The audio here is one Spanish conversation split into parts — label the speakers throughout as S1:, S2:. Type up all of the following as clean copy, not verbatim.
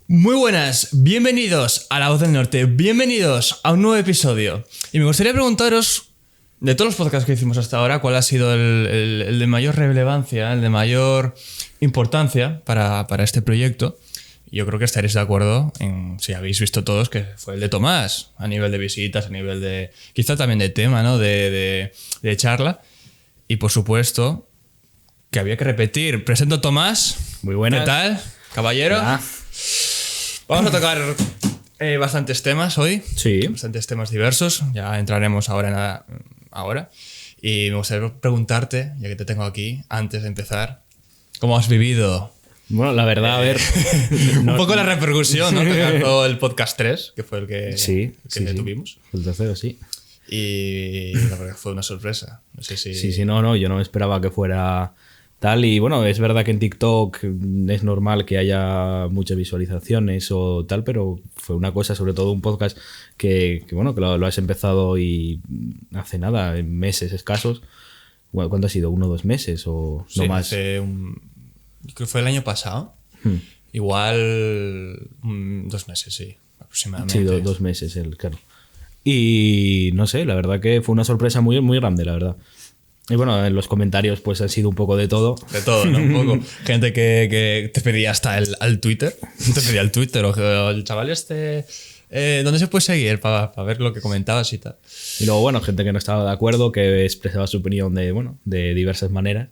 S1: Muy buenas, bienvenidos a La Voz del Norte, bienvenidos a un nuevo episodio. Y me gustaría preguntaros, de todos los podcasts que hicimos hasta ahora, ¿cuál ha sido el de mayor relevancia, el de mayor importancia para este proyecto? Yo creo que estaréis de acuerdo en, si habéis visto todos, que fue el de Tomás, a nivel de visitas, a nivel de, quizá también de tema, ¿no? de charla. Y por supuesto, que había que repetir. Presento a Tomás.
S2: Muy buenas.
S1: ¿Qué tal, caballero?
S2: Hola.
S1: Vamos a tocar bastantes temas hoy.
S2: Sí.
S1: Bastantes temas diversos. Ya entraremos ahora. Y me gustaría preguntarte, ya que te tengo aquí, antes de empezar, ¿cómo has vivido?
S2: Bueno, la verdad, a ver...
S1: un poco la repercusión, ¿no? Que alcanzó el podcast 3, que fue el que,
S2: sí.
S1: tuvimos.
S2: El tercero, sí.
S1: Y la verdad fue una sorpresa. No sé si...
S2: Sí, no, yo no esperaba que fuera tal. Y bueno, es verdad que en TikTok es normal que haya muchas visualizaciones o tal, pero fue una cosa, sobre todo un podcast que lo has empezado y hace nada, en meses escasos. Bueno, ¿cuánto ha sido? ¿1 o 2 meses o
S1: sí,
S2: no más?
S1: Creo que fue el año pasado. Igual 2 meses, sí, aproximadamente.
S2: Sí, 2 meses, claro. Y no sé, la verdad que fue una sorpresa muy, muy grande, la verdad. Y bueno, en los comentarios pues han sido un poco de todo.
S1: De todo, ¿no? Un poco. Gente que te pedía hasta al Twitter. Te pedía el Twitter o el chaval ¿dónde se puede seguir para ver lo que comentabas y tal?
S2: Y luego, bueno, gente que no estaba de acuerdo, que expresaba su opinión de diversas maneras.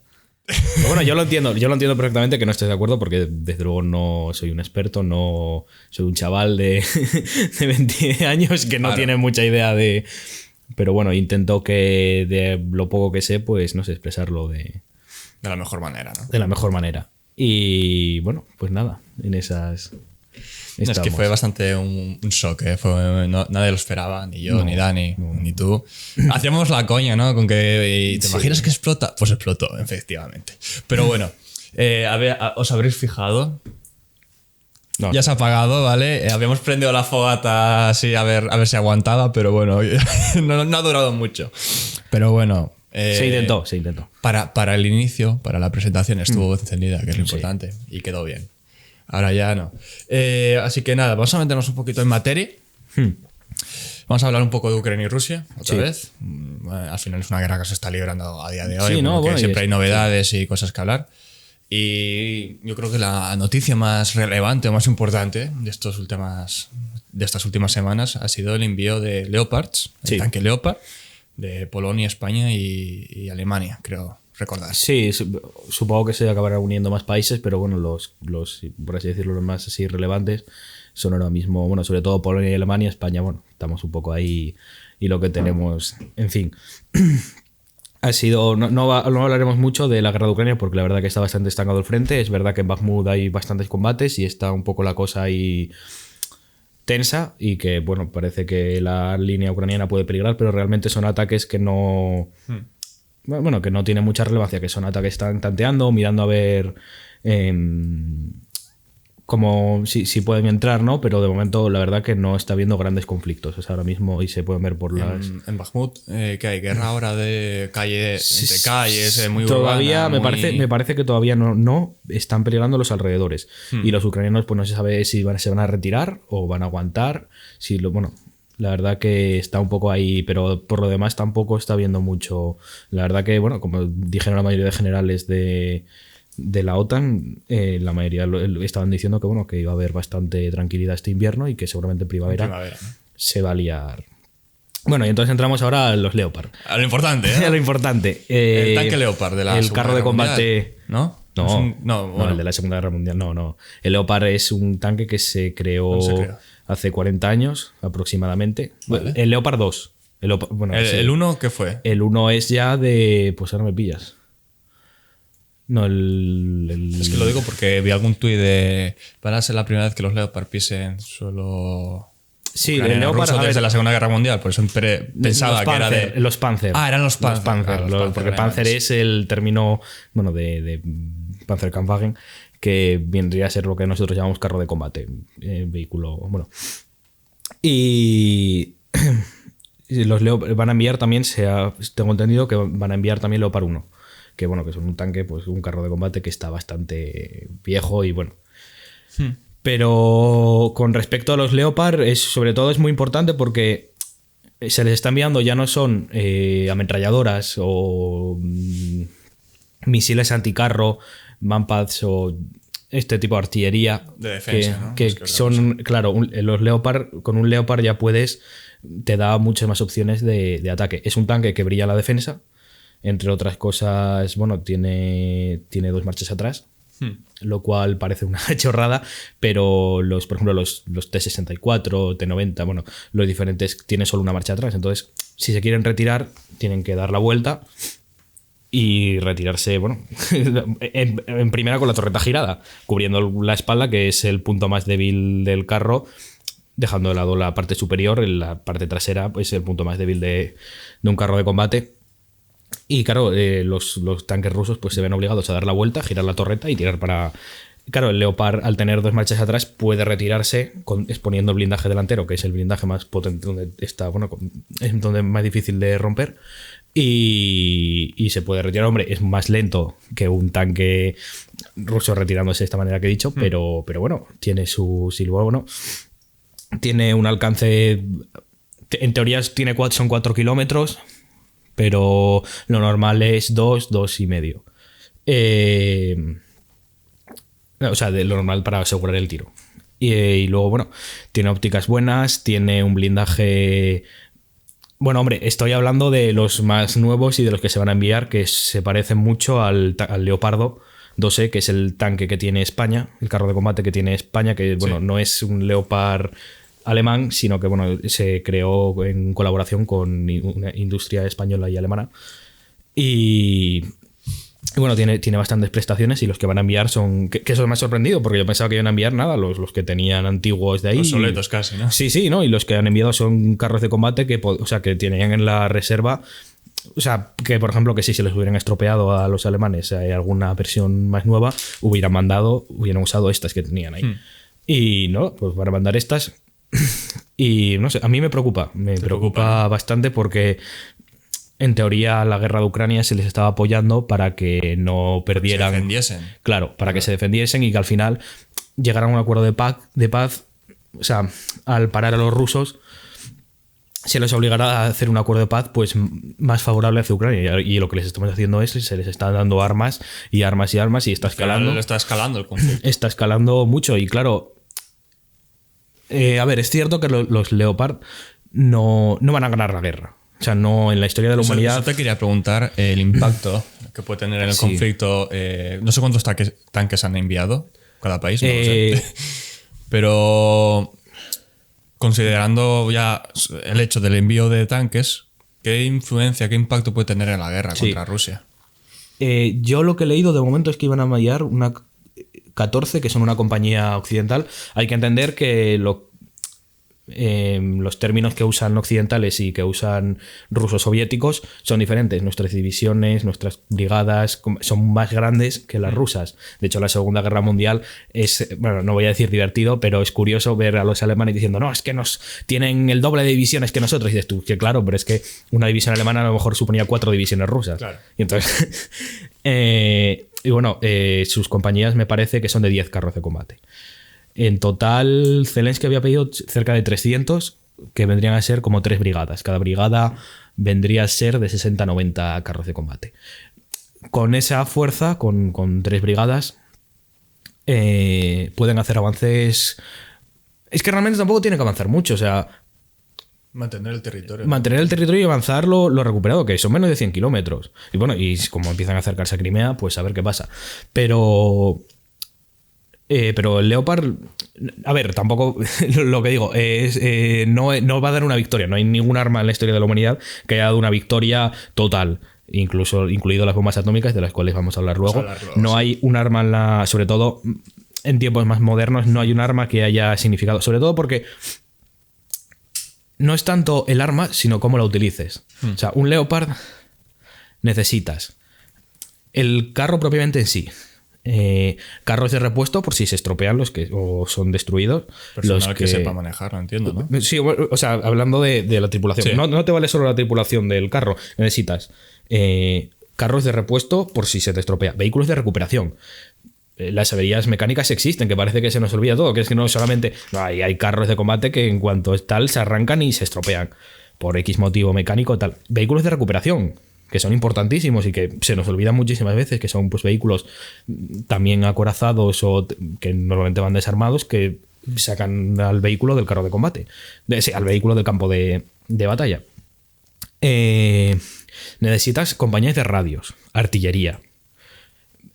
S2: Pero bueno, yo lo entiendo perfectamente que no estés de acuerdo porque desde luego no soy un experto, no soy un chaval de 20 años que no tiene mucha idea de... Pero bueno, intento que de lo poco que sé, pues no sé, expresarlo de
S1: la mejor manera, ¿no?
S2: De la mejor manera. Y bueno, pues nada, en esas...
S1: Es que fue bastante un shock, ¿eh? Nadie lo esperaba, ni yo, ni Dani, ni tú. Hacíamos la coña, ¿no? Con que ¿te imaginas que explota? Pues explotó, efectivamente. Pero bueno, ¿os habréis fijado? No. Ya se ha apagado, ¿vale? Habíamos prendido la fogata así a ver si aguantaba, pero bueno, no ha durado mucho. Pero bueno...
S2: Se intentó.
S1: Para el inicio, para la presentación, estuvo encendida, que es lo importante, y quedó bien. Ahora ya no. Así que nada, vamos a meternos un poquito en materia. Vamos a hablar un poco de Ucrania y Rusia, otra vez. Al final es una guerra que se está librando a día de hoy, porque siempre hay novedades y cosas que hablar. Y yo creo que la noticia más relevante o más importante de estas últimas semanas ha sido el envío de Leopards, el tanque Leopard, de Polonia, España y Alemania, creo recordar.
S2: Sí, supongo que se acabarán uniendo más países, pero bueno, los por así decirlo, los más así relevantes son ahora mismo, bueno, sobre todo Polonia y Alemania. España, bueno, estamos un poco ahí y lo que tenemos, en fin. Ha sido, no hablaremos mucho de la guerra de Ucrania porque la verdad que está bastante estancado el frente. Es verdad que en Bakhmut hay bastantes combates y está un poco la cosa ahí tensa y que, bueno, parece que la línea ucraniana puede peligrar, pero realmente son ataques que no... Bueno, que no tienen mucha relevancia, que son ataques que están tanteando, mirando a ver cómo si pueden entrar, ¿no? Pero de momento la verdad que no está habiendo grandes conflictos. O sea, ahora mismo y se pueden ver por las...
S1: En Bakhmut, ¿qué hay? ¿Guerra ahora de entre calles, muy
S2: todavía
S1: urbana?
S2: Me parece que todavía no están peligrando los alrededores. Y los ucranianos pues no se sabe si se van a retirar o van a aguantar. La verdad que está un poco ahí, pero por lo demás tampoco está habiendo mucho. La verdad que, bueno, como dijeron la mayoría de generales de la OTAN, la mayoría estaban diciendo que, bueno, que iba a haber bastante tranquilidad este invierno y que seguramente en primavera, ¿no? Se va a liar. Bueno, y entonces entramos ahora a los Leopard.
S1: A lo importante, ¿eh?
S2: A lo importante.
S1: El tanque Leopard de la
S2: el carro de combate
S1: mundial, ¿no?
S2: No, el de la Segunda Guerra Mundial, no. El Leopard es un tanque que se creó hace 40 años aproximadamente. Vale. El Leopard 2.
S1: ¿El 1 qué fue?
S2: El 1 es ya de... Pues ahora me pillas. No,
S1: Es que lo digo porque vi algún tuit de... Para ser la primera vez que los Leopard pisen suelo...
S2: Sí, el Leopard
S1: desde la Segunda Guerra Mundial, por eso pensaba que era de...
S2: Los Panzer.
S1: Ah, eran los Panzer.
S2: Porque Panzer es el término, bueno, de Panzerkampfwagen, que vendría a ser lo que nosotros llamamos carro de combate, vehículo, bueno. Y los van a enviar también, tengo entendido que van a enviar también Leopard 1, que es un tanque, pues un carro de combate que está bastante viejo y bueno. Pero con respecto a los Leopard, sobre todo es muy importante porque se les está enviando, ya no son ametralladoras o misiles anticarro, manpads o este tipo de artillería
S1: de defensa, ¿no?
S2: que son, claro, los Leopard, con un Leopard ya te da muchas más opciones de ataque. Es un tanque que brilla la defensa, entre otras cosas, bueno, tiene 2 marchas atrás, lo cual parece una chorrada, pero por ejemplo, los T-64, T-90, bueno, los diferentes tienen solo una marcha atrás. Entonces, si se quieren retirar, tienen que dar la vuelta y retirarse, bueno, en primera con la torreta girada, cubriendo la espalda, que es el punto más débil del carro, dejando de lado la parte superior. En la parte trasera pues, es el punto más débil de un carro de combate. Y claro, los tanques rusos pues se ven obligados a dar la vuelta, girar la torreta y tirar para... Claro, el Leopard, al tener 2 marchas atrás, puede retirarse exponiendo el blindaje delantero, que es el blindaje más potente, donde está, bueno, es donde es más difícil de romper. Y se puede retirar. Hombre, es más lento que un tanque ruso retirándose de esta manera que he dicho, pero bueno, tiene su silbo, bueno, tiene un alcance, en teoría son 4 kilómetros, pero lo normal es 2,5. O sea, de lo normal para asegurar el tiro. Y luego, bueno, tiene ópticas buenas, tiene un blindaje... Bueno, hombre, estoy hablando de los más nuevos y de los que se van a enviar, que se parecen mucho al Leopardo 2E, que es el tanque que tiene España, el carro de combate que tiene España, que bueno, no es un Leopard alemán, sino que bueno, se creó en colaboración con una industria española y alemana. Y bueno, tiene bastantes prestaciones, y los que van a enviar son... Que eso me ha sorprendido, porque yo pensaba que iban a enviar nada, los que tenían antiguos de ahí.
S1: Obsoletos casi, ¿no?
S2: Sí, ¿no? Y los que han enviado son carros de combate que tenían en la reserva. O sea, que por ejemplo, que si se les hubieran estropeado a los alemanes alguna versión más nueva, hubieran usado estas que tenían ahí. Y no, pues van a mandar estas. Y no sé, a mí me preocupa. Me preocupa bastante porque... En teoría, la guerra de Ucrania se les estaba apoyando para que no perdieran...
S1: Que se defendiesen.
S2: Claro, para que se defendiesen y que al final llegaran a un acuerdo de paz. O sea, al parar a los rusos, se les obligará a hacer un acuerdo de paz pues más favorable hacia Ucrania. Y lo que les estamos haciendo es se les está dando armas y armas y armas, y está escalando.
S1: Está escalando el conflicto.
S2: Está escalando mucho y claro... a ver, es cierto que los Leopard no van a ganar la guerra. O sea, no en la historia de la humanidad...
S1: Eso te quería preguntar, el impacto que puede tener en el conflicto. No sé cuántos tanques han enviado cada país, no lo sé. Pero considerando ya el hecho del envío de tanques, ¿qué influencia, qué impacto puede tener en la guerra contra Rusia?
S2: Yo lo que he leído de momento es que iban a enviar una 14, que son una compañía occidental. Hay que entender que los términos que usan occidentales y que usan rusos soviéticos son diferentes. Nuestras divisiones, nuestras brigadas son más grandes que las rusas. De hecho, la Segunda Guerra Mundial es, bueno, no voy a decir divertido, pero es curioso ver a los alemanes diciendo, no, es que nos tienen el doble de divisiones que nosotros. Y dices tú, que claro, pero es que una división alemana a lo mejor suponía 4 divisiones rusas.
S1: Claro.
S2: Y entonces... y bueno, sus compañías me parece que son de 10 carros de combate. En total, Zelensky había pedido cerca de 300, que vendrían a ser como 3 brigadas. Cada brigada vendría a ser de 60-90 carros de combate. Con esa fuerza, con 3 brigadas, pueden hacer avances... Es que realmente tampoco tiene que avanzar mucho, o sea...
S1: Mantener el territorio.
S2: Mantener el territorio y avanzar lo recuperado, que son menos de 100 kilómetros. Y bueno, y como empiezan a acercarse a Crimea, pues a ver qué pasa. Pero el Leopard, a ver, tampoco lo que digo es no va a dar una victoria. No hay ningún arma en la historia de la humanidad que haya dado una victoria total, incluido las bombas atómicas, de las cuales vamos a hablar luego. No hay un arma sobre todo en tiempos más modernos, no hay un arma que haya significado, sobre todo porque no es tanto el arma, sino cómo la utilices. O sea, un Leopard necesitas el carro propiamente en sí. Carros de repuesto por si se estropean o son destruidos.
S1: Personal que sepa manejarlo, entiendo, ¿no?
S2: Sí, o sea, hablando de la tripulación. Sí. No te vale solo la tripulación del carro. Necesitas carros de repuesto por si se te estropea. Vehículos de recuperación. las averías mecánicas existen, que parece que se nos olvida todo, que es que no solamente... No, hay carros de combate que en cuanto tal se arrancan y se estropean por X motivo mecánico tal. Vehículos de recuperación, que son importantísimos y que se nos olvidan muchísimas veces, que son pues vehículos también acorazados o que normalmente van desarmados, que sacan al vehículo del carro de combate, al vehículo del campo de batalla. Necesitas compañías de radios, artillería.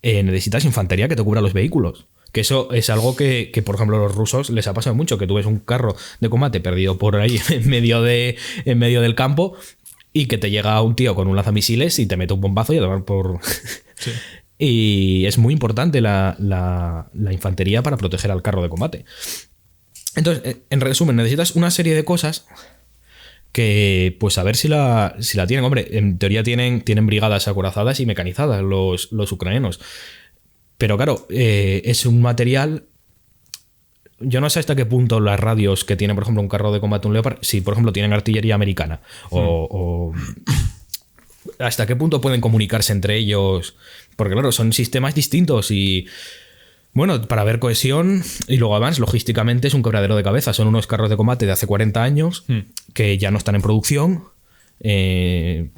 S2: Necesitas infantería que te cubra los vehículos. Que eso es algo que, por ejemplo, a los rusos les ha pasado mucho, que tú ves un carro de combate perdido por ahí en medio del campo y que te llega un tío con un lanzamisiles y te mete un bombazo y a tomar por... Sí. Y es muy importante la infantería para proteger al carro de combate. Entonces, en resumen, necesitas una serie de cosas que, pues a ver si la tienen. Hombre, en teoría tienen brigadas acorazadas y mecanizadas los ucranianos. Pero claro, es un material... Yo no sé hasta qué punto las radios que tiene, por ejemplo, un carro de combate, un Leopard, si, por ejemplo, tienen artillería americana o hasta qué punto pueden comunicarse entre ellos. Porque, claro, son sistemas distintos y... Bueno, para ver cohesión y luego además, logísticamente es un quebradero de cabeza. Son unos carros de combate de hace 40 años que ya no están en producción.
S1: El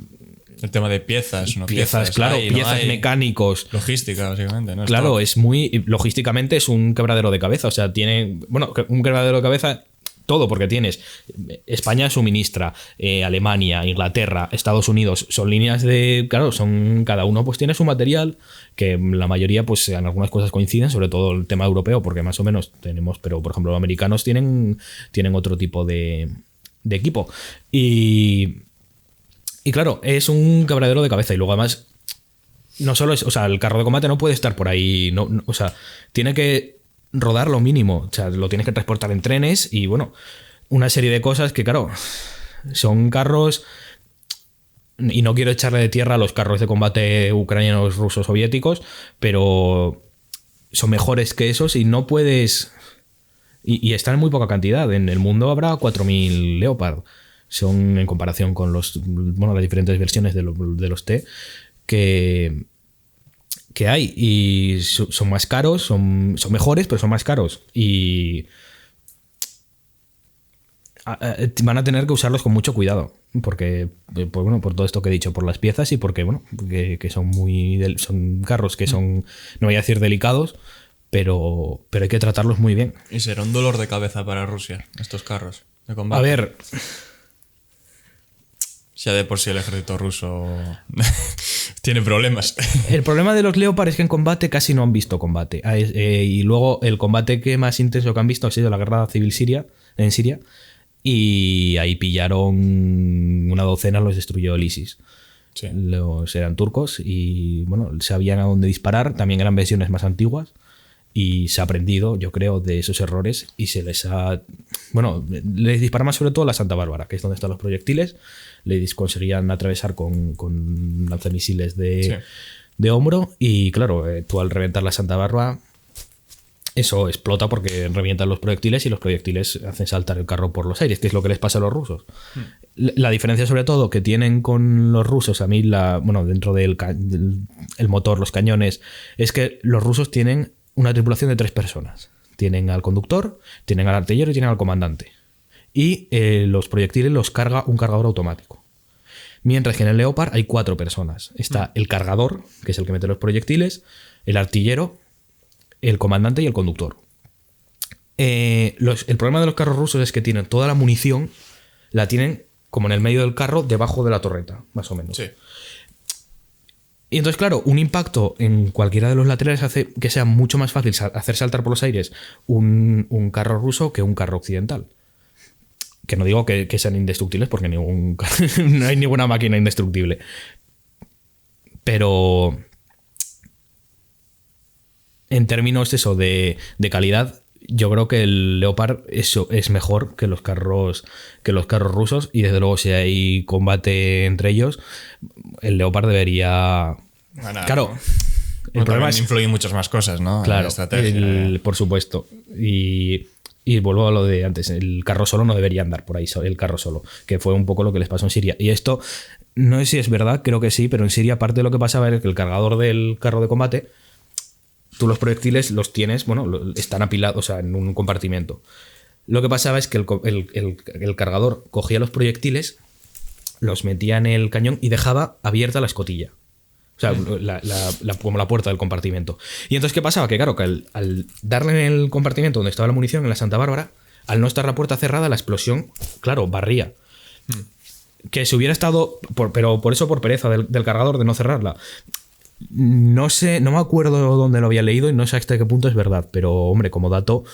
S1: tema de piezas, ¿no?
S2: Piezas, claro, piezas mecánicos.
S1: Logística, básicamente, ¿no?
S2: Claro, es muy... Logísticamente es un quebradero de cabeza. O sea, tiene... Bueno, un quebradero de cabeza... Todo, porque tienes España suministra, Alemania, Inglaterra, Estados Unidos, son líneas de... Claro, son cada uno pues tiene su material, que la mayoría pues en algunas cosas coinciden, sobre todo el tema europeo, porque más o menos tenemos, pero por ejemplo los americanos tienen otro tipo de equipo. Y claro, es un quebradero de cabeza y luego además no solo es... O sea, el carro de combate no puede estar por ahí, o sea, tiene que rodar lo mínimo, o sea, lo tienes que transportar en trenes y bueno, una serie de cosas que claro, son carros, y no quiero echarle de tierra a los carros de combate ucranianos, rusos, soviéticos, pero son mejores que esos y no puedes... Y están en muy poca cantidad, en el mundo habrá 4.000 Leopard, son en comparación con las diferentes versiones de los T que hay, y son más caros, son mejores, pero son más caros y van a tener que usarlos con mucho cuidado porque por todo esto que he dicho, por las piezas y porque que son son carros que son, no voy a decir delicados, pero hay que tratarlos muy bien.
S1: Y será un dolor de cabeza para Rusia estos carros de combate.
S2: A ver,
S1: ya de por sí el ejército ruso tiene problemas.
S2: El problema de los Leopard es que en combate casi no han visto combate. Y luego el combate que más intenso que han visto ha sido la guerra civil en Siria. Y ahí pillaron una docena, los destruyó el ISIS. Sí. Eran turcos y bueno, sabían a dónde disparar. También eran versiones más antiguas. Y se ha aprendido, yo creo, de esos errores y se les ha... Bueno, les disparaban sobre todo a la Santa Bárbara, que es donde están los proyectiles. Les conseguían atravesar con lanzamisiles de hombro y claro, tú al reventar la Santa Bárbara eso explota porque revientan los proyectiles y los proyectiles hacen saltar el carro por los aires, que es lo que les pasa a los rusos. La diferencia sobre todo que tienen con los rusos, a mí dentro del el motor, los cañones, es que los rusos tienen una tripulación de 3 personas. Tienen al conductor, tienen al artillero y tienen al comandante. Y los proyectiles los carga un cargador automático. Mientras que en el Leopard hay 4 personas. Está el cargador, que es el que mete los proyectiles, el artillero, el comandante y el conductor. El problema de los carros rusos es que tienen toda la munición, la tienen como en el medio del carro, debajo de la torreta, más o menos. Sí. Y entonces, claro, un impacto en cualquiera de los laterales hace que sea mucho más fácil hacer saltar por los aires un carro ruso que un carro occidental. Que no digo que sean indestructibles, porque no hay ninguna máquina indestructible. Pero en términos de calidad, yo creo que el Leopard es mejor que los carros rusos, y desde luego si hay combate entre ellos, el Leopard debería...
S1: Bueno,
S2: claro, el problema es...
S1: influyen muchas más cosas, ¿no?
S2: Claro,
S1: la estrategia.
S2: por supuesto. Y vuelvo a lo de antes, el carro solo no debería andar por ahí, el carro solo, que fue un poco lo que les pasó en Siria. Y esto, no sé si es verdad, creo que sí, pero en Siria parte de lo que pasaba era que el cargador del carro de combate tú los proyectiles los tienes, bueno, están apilados, o sea, en un compartimento. Lo que pasaba es que el cargador cogía los proyectiles, los metía en el cañón y dejaba abierta la escotilla. O sea, como la puerta del compartimento. Y entonces, ¿qué pasaba? Que claro, que al darle en el compartimento donde estaba la munición, en la Santa Bárbara, al no estar la puerta cerrada, la explosión, claro, barría. Que si hubiera estado, pero por eso por pereza del cargador de no cerrarla. No sé, no me acuerdo dónde lo había leído y no sé hasta qué punto es verdad, pero hombre, como dato,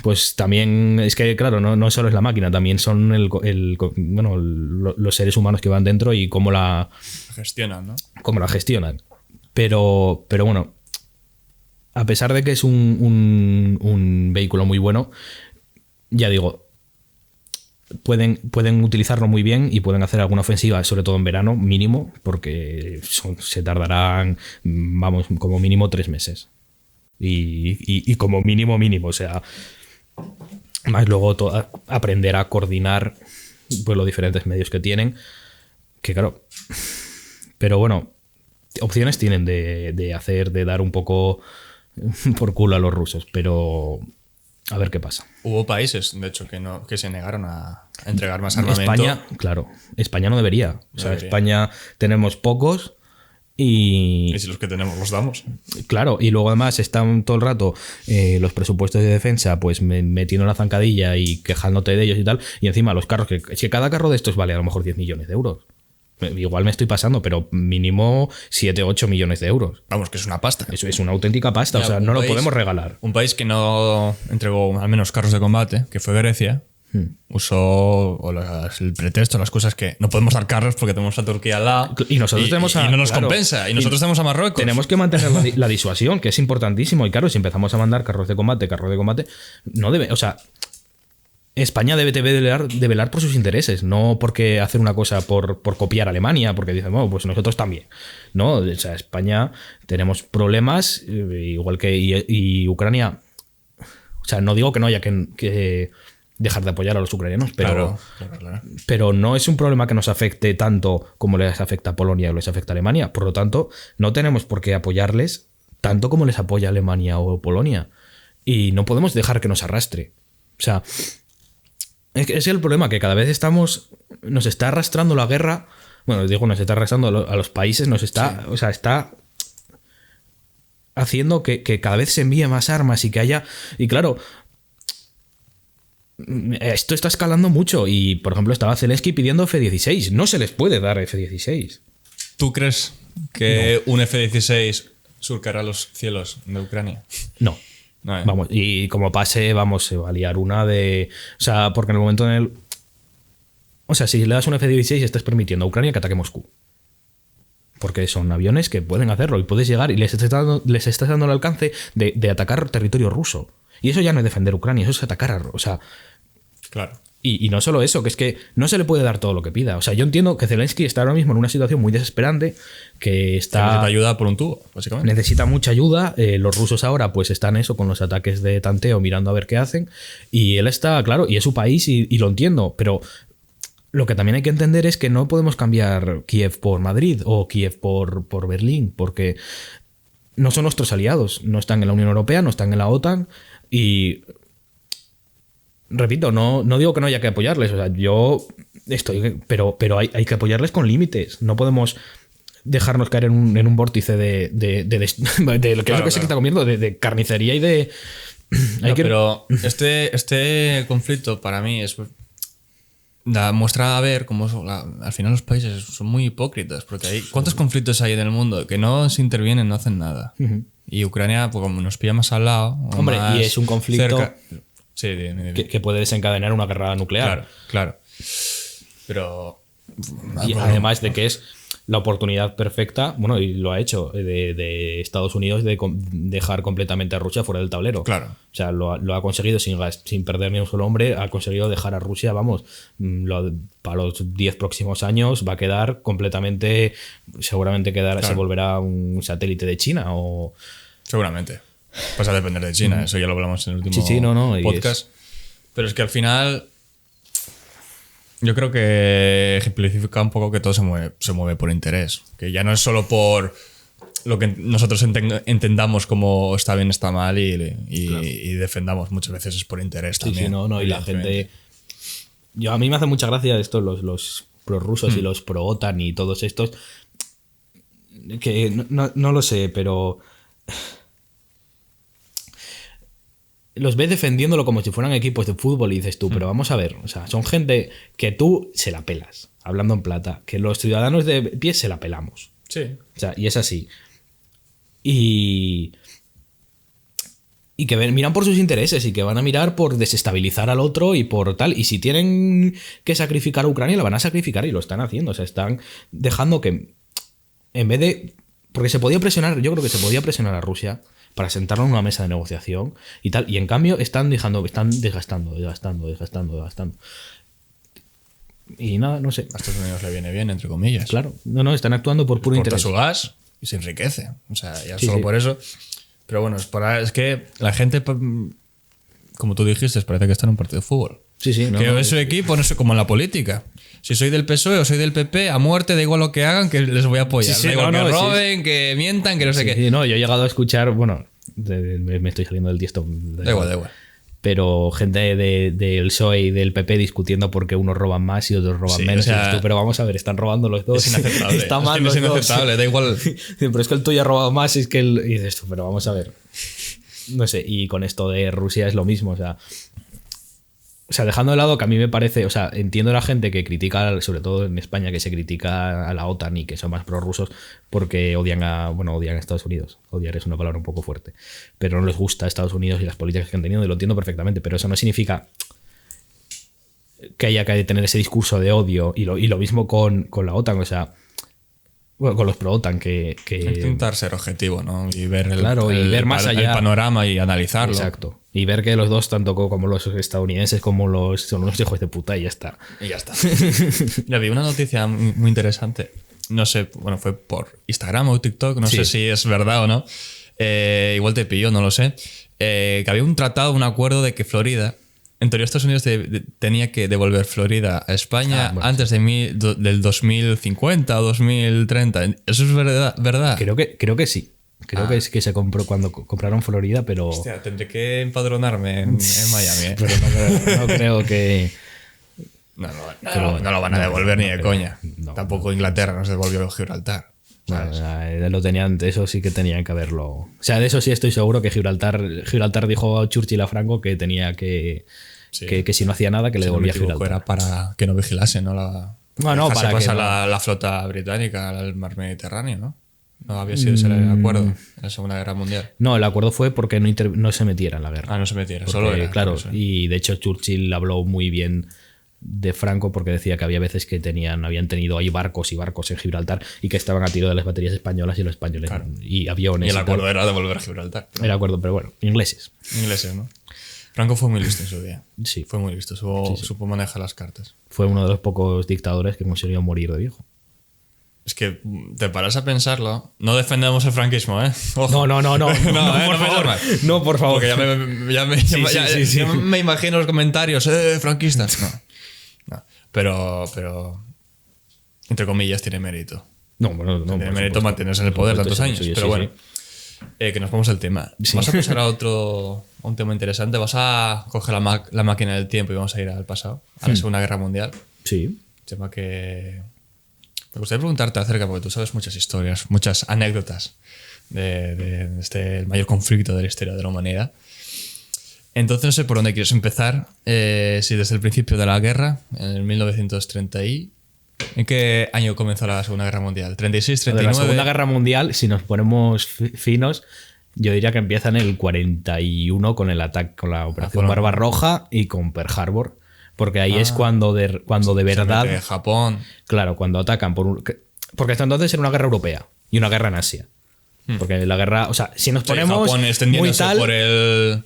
S2: pues también es que, claro, no solo es la máquina, también son los seres humanos que van dentro y cómo la
S1: gestionan, ¿no?
S2: Cómo la gestionan. Pero bueno, a pesar de que es un vehículo muy bueno, ya digo, pueden utilizarlo muy bien y pueden hacer alguna ofensiva, sobre todo en verano, mínimo, porque se tardarán, vamos, como mínimo 3 meses. Y como mínimo, o sea, más luego aprender a coordinar pues los diferentes medios que tienen, que claro, pero bueno, opciones tienen de dar un poco por culo a los rusos, pero a ver qué pasa.
S1: Hubo países, de hecho, que se negaron a entregar más armamento.
S2: España, claro, España no debería. O sea, España tenemos pocos y
S1: si los que tenemos los damos.
S2: Claro, y luego además están todo el rato los presupuestos de defensa pues metiendo la zancadilla y quejándote de ellos y tal, y encima los carros, que cada carro de estos vale a lo mejor 10 millones de euros. Igual me estoy pasando, pero mínimo 7, 8 millones de euros.
S1: Vamos, que es una pasta.
S2: Eso es una auténtica pasta, o sea, no lo podemos regalar.
S1: Un país que no entregó al menos carros de combate, que fue Grecia, usó el pretexto, las cosas que no podemos dar carros porque tenemos a Turquía al lado.
S2: Y nosotros tenemos
S1: y no nos compensa. Y nosotros tenemos a Marruecos.
S2: Tenemos que mantener la disuasión, que es importantísimo. Y claro, si empezamos a mandar carros de combate, no debe. O sea, España debe velar por sus intereses, no porque hacer una cosa por copiar a Alemania, porque dicen, bueno, pues nosotros también. No, o sea, España tenemos problemas, igual que y Ucrania. O sea, no digo que no haya que dejar de apoyar a los ucranianos, pero, claro. Pero no es un problema que nos afecte tanto como les afecta a Polonia o les afecta a Alemania. Por lo tanto, no tenemos por qué apoyarles tanto como les apoya Alemania o Polonia. Y no podemos dejar que nos arrastre. O sea, es el problema, que cada vez nos está arrastrando la guerra. Bueno, digo, nos está arrastrando a los países, sí. O sea, está haciendo que cada vez se envíe más armas y que haya. Y claro, esto está escalando mucho. Y, por ejemplo, estaba Zelensky pidiendo F-16. No se les puede dar F-16.
S1: ¿Tú crees que un F-16 surcará los cielos de Ucrania?
S2: No. Vamos, y como pase, se va a liar una de. O sea, porque en el momento o sea, si le das un F-16 estás permitiendo a Ucrania que ataque Moscú. Porque son aviones que pueden hacerlo y puedes llegar y les estás dando el alcance de atacar territorio ruso. Y eso ya no es defender Ucrania, eso es atacar. O sea.
S1: Claro.
S2: Y no solo eso, que es que no se le puede dar todo lo que pida. O sea, yo entiendo que Zelensky está ahora mismo en una situación muy desesperante, que necesita
S1: ayuda por un tubo, básicamente.
S2: Necesita mucha ayuda. Los rusos ahora pues están con los ataques de tanteo, mirando a ver qué hacen. Y él está, claro, y es su país y lo entiendo, pero lo que también hay que entender es que no podemos cambiar Kiev por Madrid o Kiev por Berlín, porque no son nuestros aliados. No están en la Unión Europea, no están en la OTAN y... Repito, no digo que no haya que apoyarles, o sea, yo estoy, pero hay que apoyarles con límites. No podemos dejarnos caer en un vórtice de lo que es lo que se está comiendo, de carnicería y de.
S1: Pero este conflicto para mí muestra a ver cómo al final los países son muy hipócritas, porque ¿cuántos conflictos hay en el mundo que no se intervienen, no hacen nada? Y Ucrania, pues como nos pilla más al lado,
S2: hombre, y es un conflicto
S1: cerca, sí, dime.
S2: Que puede desencadenar una guerra nuclear.
S1: Claro. Pero.
S2: Y además de que es la oportunidad perfecta, bueno, y lo ha hecho, de Estados Unidos de dejar completamente a Rusia fuera del tablero.
S1: Claro.
S2: O sea, lo ha conseguido sin perder ni un solo hombre, ha conseguido dejar a Rusia, vamos, para los 10 próximos años va a quedar completamente. Seguramente se volverá un satélite de China o.
S1: Seguramente. Vas a depender de China, eso ya lo hablamos en el último podcast. Pero es que al final yo creo que ejemplifica un poco que todo se mueve por interés. Que ya no es solo por lo que nosotros entendamos como está bien, está mal y defendamos muchas veces es por interés también.
S2: Sí, no, y la gente... A mí me hace mucha gracia esto, los prorrusos y los pro-OTAN y todos estos, que no lo sé, pero... Los ves defendiéndolo como si fueran equipos de fútbol y dices tú, pero vamos a ver, o sea, son gente que tú se la pelas, hablando en plata, que los ciudadanos de pie se la pelamos.
S1: Sí.
S2: O sea, y es así. Y que miran por sus intereses y que van a mirar por desestabilizar al otro y por tal. Y si tienen que sacrificar a Ucrania, lo van a sacrificar y lo están haciendo. O sea, están dejando que, en vez de... Porque se podía presionar, yo creo que se podía presionar a Rusia para sentarlo en una mesa de negociación y tal. Y en cambio están desgastando. Y nada, no sé.
S1: A Estados Unidos le viene bien, entre comillas.
S2: Claro. No, están actuando por puro interés.
S1: Corta su gas y se enriquece. O sea, ya
S2: Sí,
S1: solo
S2: sí.
S1: por eso. Pero bueno, es que la gente, como tú dijiste, parece que está en un partido de fútbol.
S2: Sí, sí.
S1: Que es su equipo, no sé, como en la política. Si soy del PSOE o soy del PP, a muerte, da igual lo que hagan, que les voy a apoyar.
S2: Sí, sí,
S1: da igual
S2: no,
S1: que
S2: sí.
S1: roben, que mientan, que no sé
S2: Sí,
S1: qué.
S2: sí, no, yo he llegado a escuchar, bueno, me estoy saliendo del tiesto.
S1: Da igual.
S2: Pero gente del PSOE y del PP discutiendo porque unos roban más y otros roban
S1: Sí,
S2: menos.
S1: o sea,
S2: Y dices tú, pero vamos a ver, están robando los dos.
S1: Es inaceptable.
S2: Está mal
S1: es
S2: los dos.
S1: inaceptable, da igual.
S2: Pero es que el tuyo ha robado más, es que y dices tú, pero vamos a ver. No sé, y con esto de Rusia es lo mismo, o sea, dejando de lado que a mí me parece, o sea, entiendo a la gente que critica, sobre todo en España, que se critica a la OTAN y que son más prorrusos porque odian a Estados Unidos. Odiar es una palabra un poco fuerte. Pero no les gusta Estados Unidos y las políticas que han tenido, y lo entiendo perfectamente, pero eso no significa que haya que tener ese discurso de odio y lo mismo con la OTAN, o sea, bueno, con los pro-OTAN que
S1: Intentar ser objetivo, ¿no? Y ver
S2: y ver más allá.
S1: el panorama y analizarlo.
S2: Exacto. Y ver que los dos, tanto como los estadounidenses como son unos hijos de puta y ya está.
S1: Y ya está. Ya vi una noticia muy interesante. No sé, bueno, fue por Instagram o TikTok, no sé si es verdad o no. Igual te pilló, no lo sé. Que había un tratado, un acuerdo de que Florida, en teoría Estados Unidos tenía que devolver Florida a España antes del 2050 o 2030. ¿Eso es verdad?
S2: Creo que sí. Creo que es que se compró cuando compraron Florida, pero...
S1: Hostia, tendré que empadronarme en Miami.
S2: Pero no creo que...
S1: No lo van a devolver ni de coña.
S2: no.
S1: Tampoco Inglaterra nos devolvió Gibraltar.
S2: Bueno, lo tenían, eso sí que tenían que haberlo. O sea, de eso sí estoy seguro que Gibraltar dijo a Churchill a Franco que tenía que si no hacía nada que le devolvía Gibraltar.
S1: Era para que no vigilase, ¿no?
S2: Bueno, para que
S1: pasar
S2: no.
S1: la flota británica al mar Mediterráneo, ¿no? No había sido ese el acuerdo en la Segunda Guerra Mundial.
S2: No, el acuerdo fue porque no se metiera en la guerra.
S1: No se metiera,
S2: Porque,
S1: solo era.
S2: claro,
S1: eso.
S2: y de hecho Churchill habló muy bien de Franco porque decía que había veces que habían tenido ahí barcos y barcos en Gibraltar y que estaban a tiro de las baterías españolas y los españoles y aviones.
S1: Y el
S2: tal.
S1: acuerdo era devolver Gibraltar.
S2: Era acuerdo, pero bueno, ingleses.
S1: Ingleses, ¿no? Franco fue muy listo en su día.
S2: Sí.
S1: Fue muy listo, supo manejar las cartas.
S2: Fue uno de los pocos dictadores que consiguió morir de viejo.
S1: Es que te paras a pensarlo. No defendemos el franquismo, ¿eh? Ojo.
S2: No, por favor. No, por favor.
S1: Porque ya me imagino los comentarios, franquistas. No. Pero entre comillas, tiene mérito.
S2: No,
S1: tiene mérito mantenerse en el poder tantos años. Pero bueno, que nos vamos al tema.
S2: Sí.
S1: Vamos a pasar a un tema interesante. Vas a coger la máquina del tiempo y vamos a ir al pasado, a la Segunda Guerra Mundial.
S2: Sí.
S1: Tema que me gustaría preguntarte acerca, porque tú sabes muchas historias, muchas anécdotas de el mayor conflicto de la historia de la humanidad. Entonces no sé por dónde quieres empezar. Si desde el principio de la guerra, en el 1930 ¿en qué año comenzó la Segunda Guerra Mundial? ¿36, 39?
S2: La Segunda Guerra Mundial, si nos ponemos finos, yo diría que empieza en el 41 con el ataque, con la Operación Barbarroja y con Pearl Harbor. Porque ahí es cuando de verdad...
S1: Japón.
S2: Claro, cuando atacan porque hasta entonces era una guerra europea y una guerra en Asia. Porque la guerra... O sea, si nos ponemos
S1: Japón extendiéndose
S2: muy tal...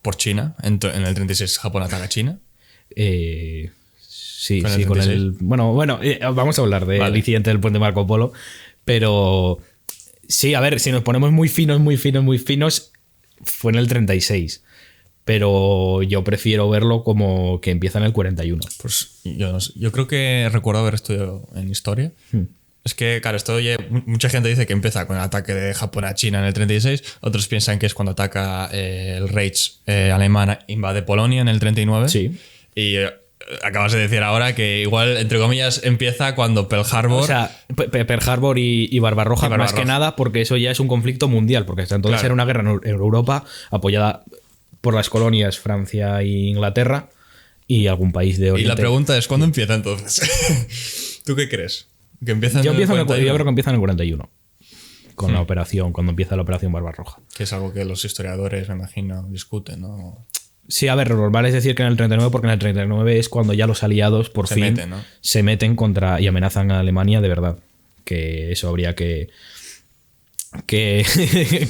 S1: por China. En el 36 Japón ataca a China.
S2: Sí, con el... Bueno, vamos a hablar del incidente del puente Marco Polo. Pero... Sí, a ver, si nos ponemos muy finos, fue en el 36. Pero yo prefiero verlo como que empieza en el 41.
S1: Pues yo creo que recuerdo haber estudiado en historia Es que, claro, mucha gente dice que empieza con el ataque de Japón a China en el 36, otros piensan que es cuando ataca el Reich alemán, invade Polonia en el 39.
S2: Sí.
S1: Y acabas de decir ahora que igual, entre comillas, empieza cuando Pearl Harbor...
S2: O sea, Pearl Harbor y Barbarroja, más que nada porque eso ya es un conflicto mundial, porque hasta entonces era una guerra en Europa apoyada por las colonias Francia e Inglaterra y algún país de Oriente.
S1: Y la pregunta es, ¿cuándo empieza entonces? ¿Tú qué crees? ¿Que empieza
S2: yo creo que empieza en el 41, con la operación, cuando empieza la operación Barbarroja.
S1: Que es algo que los historiadores, me imagino, discuten, ¿no?
S2: Sí, a ver, normal es decir que en el 39, porque en el 39 es cuando ya los aliados por fin se meten contra y amenazan a Alemania de verdad. Que eso habría que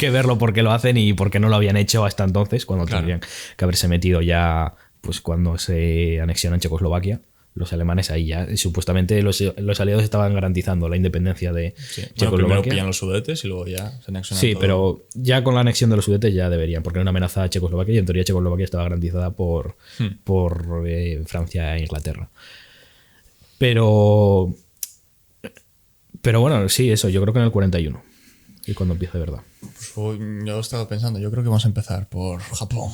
S2: verlo por qué lo hacen y por qué no lo habían hecho hasta entonces, cuando tendrían que haberse metido ya, pues cuando se anexionan Checoslovaquia. Los alemanes ahí ya, supuestamente los aliados estaban garantizando la independencia de Checoslovaquia.
S1: Primero pillan los Sudetes y luego ya se anexionan.
S2: Sí,
S1: todo.
S2: pero ya con la anexión de los Sudetes ya deberían, porque era una amenaza a Checoslovaquia y en teoría Checoslovaquia estaba garantizada por Francia e Inglaterra. Pero bueno, sí, eso, yo creo que en el 41 y cuando empieza de verdad.
S1: Pues yo he estado pensando, yo creo que vamos a empezar por Japón.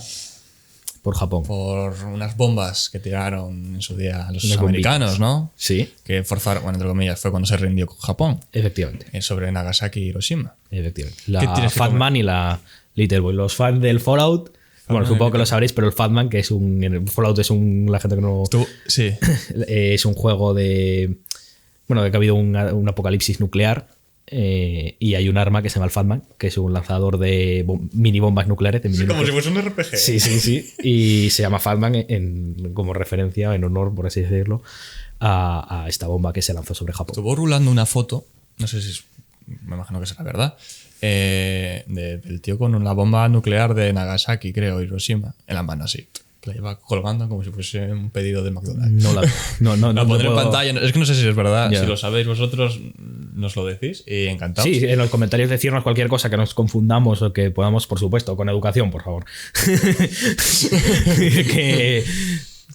S2: Por Japón.
S1: Por unas bombas que tiraron en su día los americanos, ¿no?
S2: Sí.
S1: Que forzaron, bueno, entre comillas, fue cuando se rindió con Japón.
S2: Efectivamente.
S1: Sobre Nagasaki y Hiroshima.
S2: Efectivamente. La Fatman y la Little Boy. Los fans del Fallout, bueno, supongo que lo sabréis, pero el Fatman, que es un... Fallout es la gente que no...
S1: Sí.
S2: Es un juego de... Bueno, de que ha habido un apocalipsis nuclear. Y hay un arma que se llama el Fatman, que es un lanzador de mini bombas nucleares.
S1: Como si fuese un RPG.
S2: Sí. Y se llama Fatman como referencia, en honor, por así decirlo, a esta bomba que se lanzó sobre Japón.
S1: Estuvo rulando una foto, no sé si me imagino que será verdad, del tío con una bomba nuclear de Nagasaki, creo, Hiroshima, en la mano así. Que la lleva colgando como si fuese un pedido de McDonald's. La pondré en pantalla. Es que no sé si es verdad. Yeah. Si lo sabéis vosotros, nos lo decís y encantados.
S2: Sí, en los comentarios decirnos cualquier cosa que nos confundamos o que podamos, por supuesto, con educación, por favor.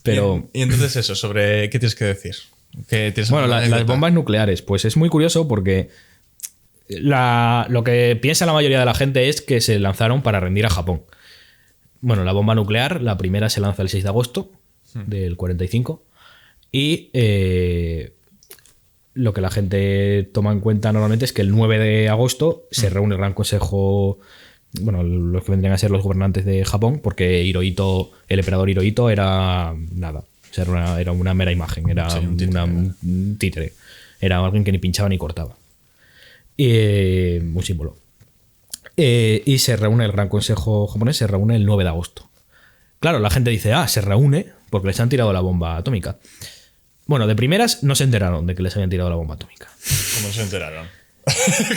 S2: Pero...
S1: Y entonces eso, sobre qué tienes que decir.
S2: Bueno, las bombas nucleares. Pues es muy curioso porque lo que piensa la mayoría de la gente es que se lanzaron para rendir a Japón. Bueno, la bomba nuclear, la primera se lanza el 6 de agosto del 45 y lo que la gente toma en cuenta normalmente es que el 9 de agosto se reúne el Gran Consejo, bueno, los que vendrían a ser los gobernantes de Japón, porque el emperador Hirohito era nada, o sea, era una mera imagen, era un títere, era alguien que ni pinchaba ni cortaba, un símbolo. Y se reúne el Gran Consejo japonés, se reúne el 9 de agosto. Claro, la gente dice, se reúne porque les han tirado la bomba atómica. Bueno, de primeras no se enteraron de que les habían tirado la bomba atómica.
S1: ¿Cómo se enteraron?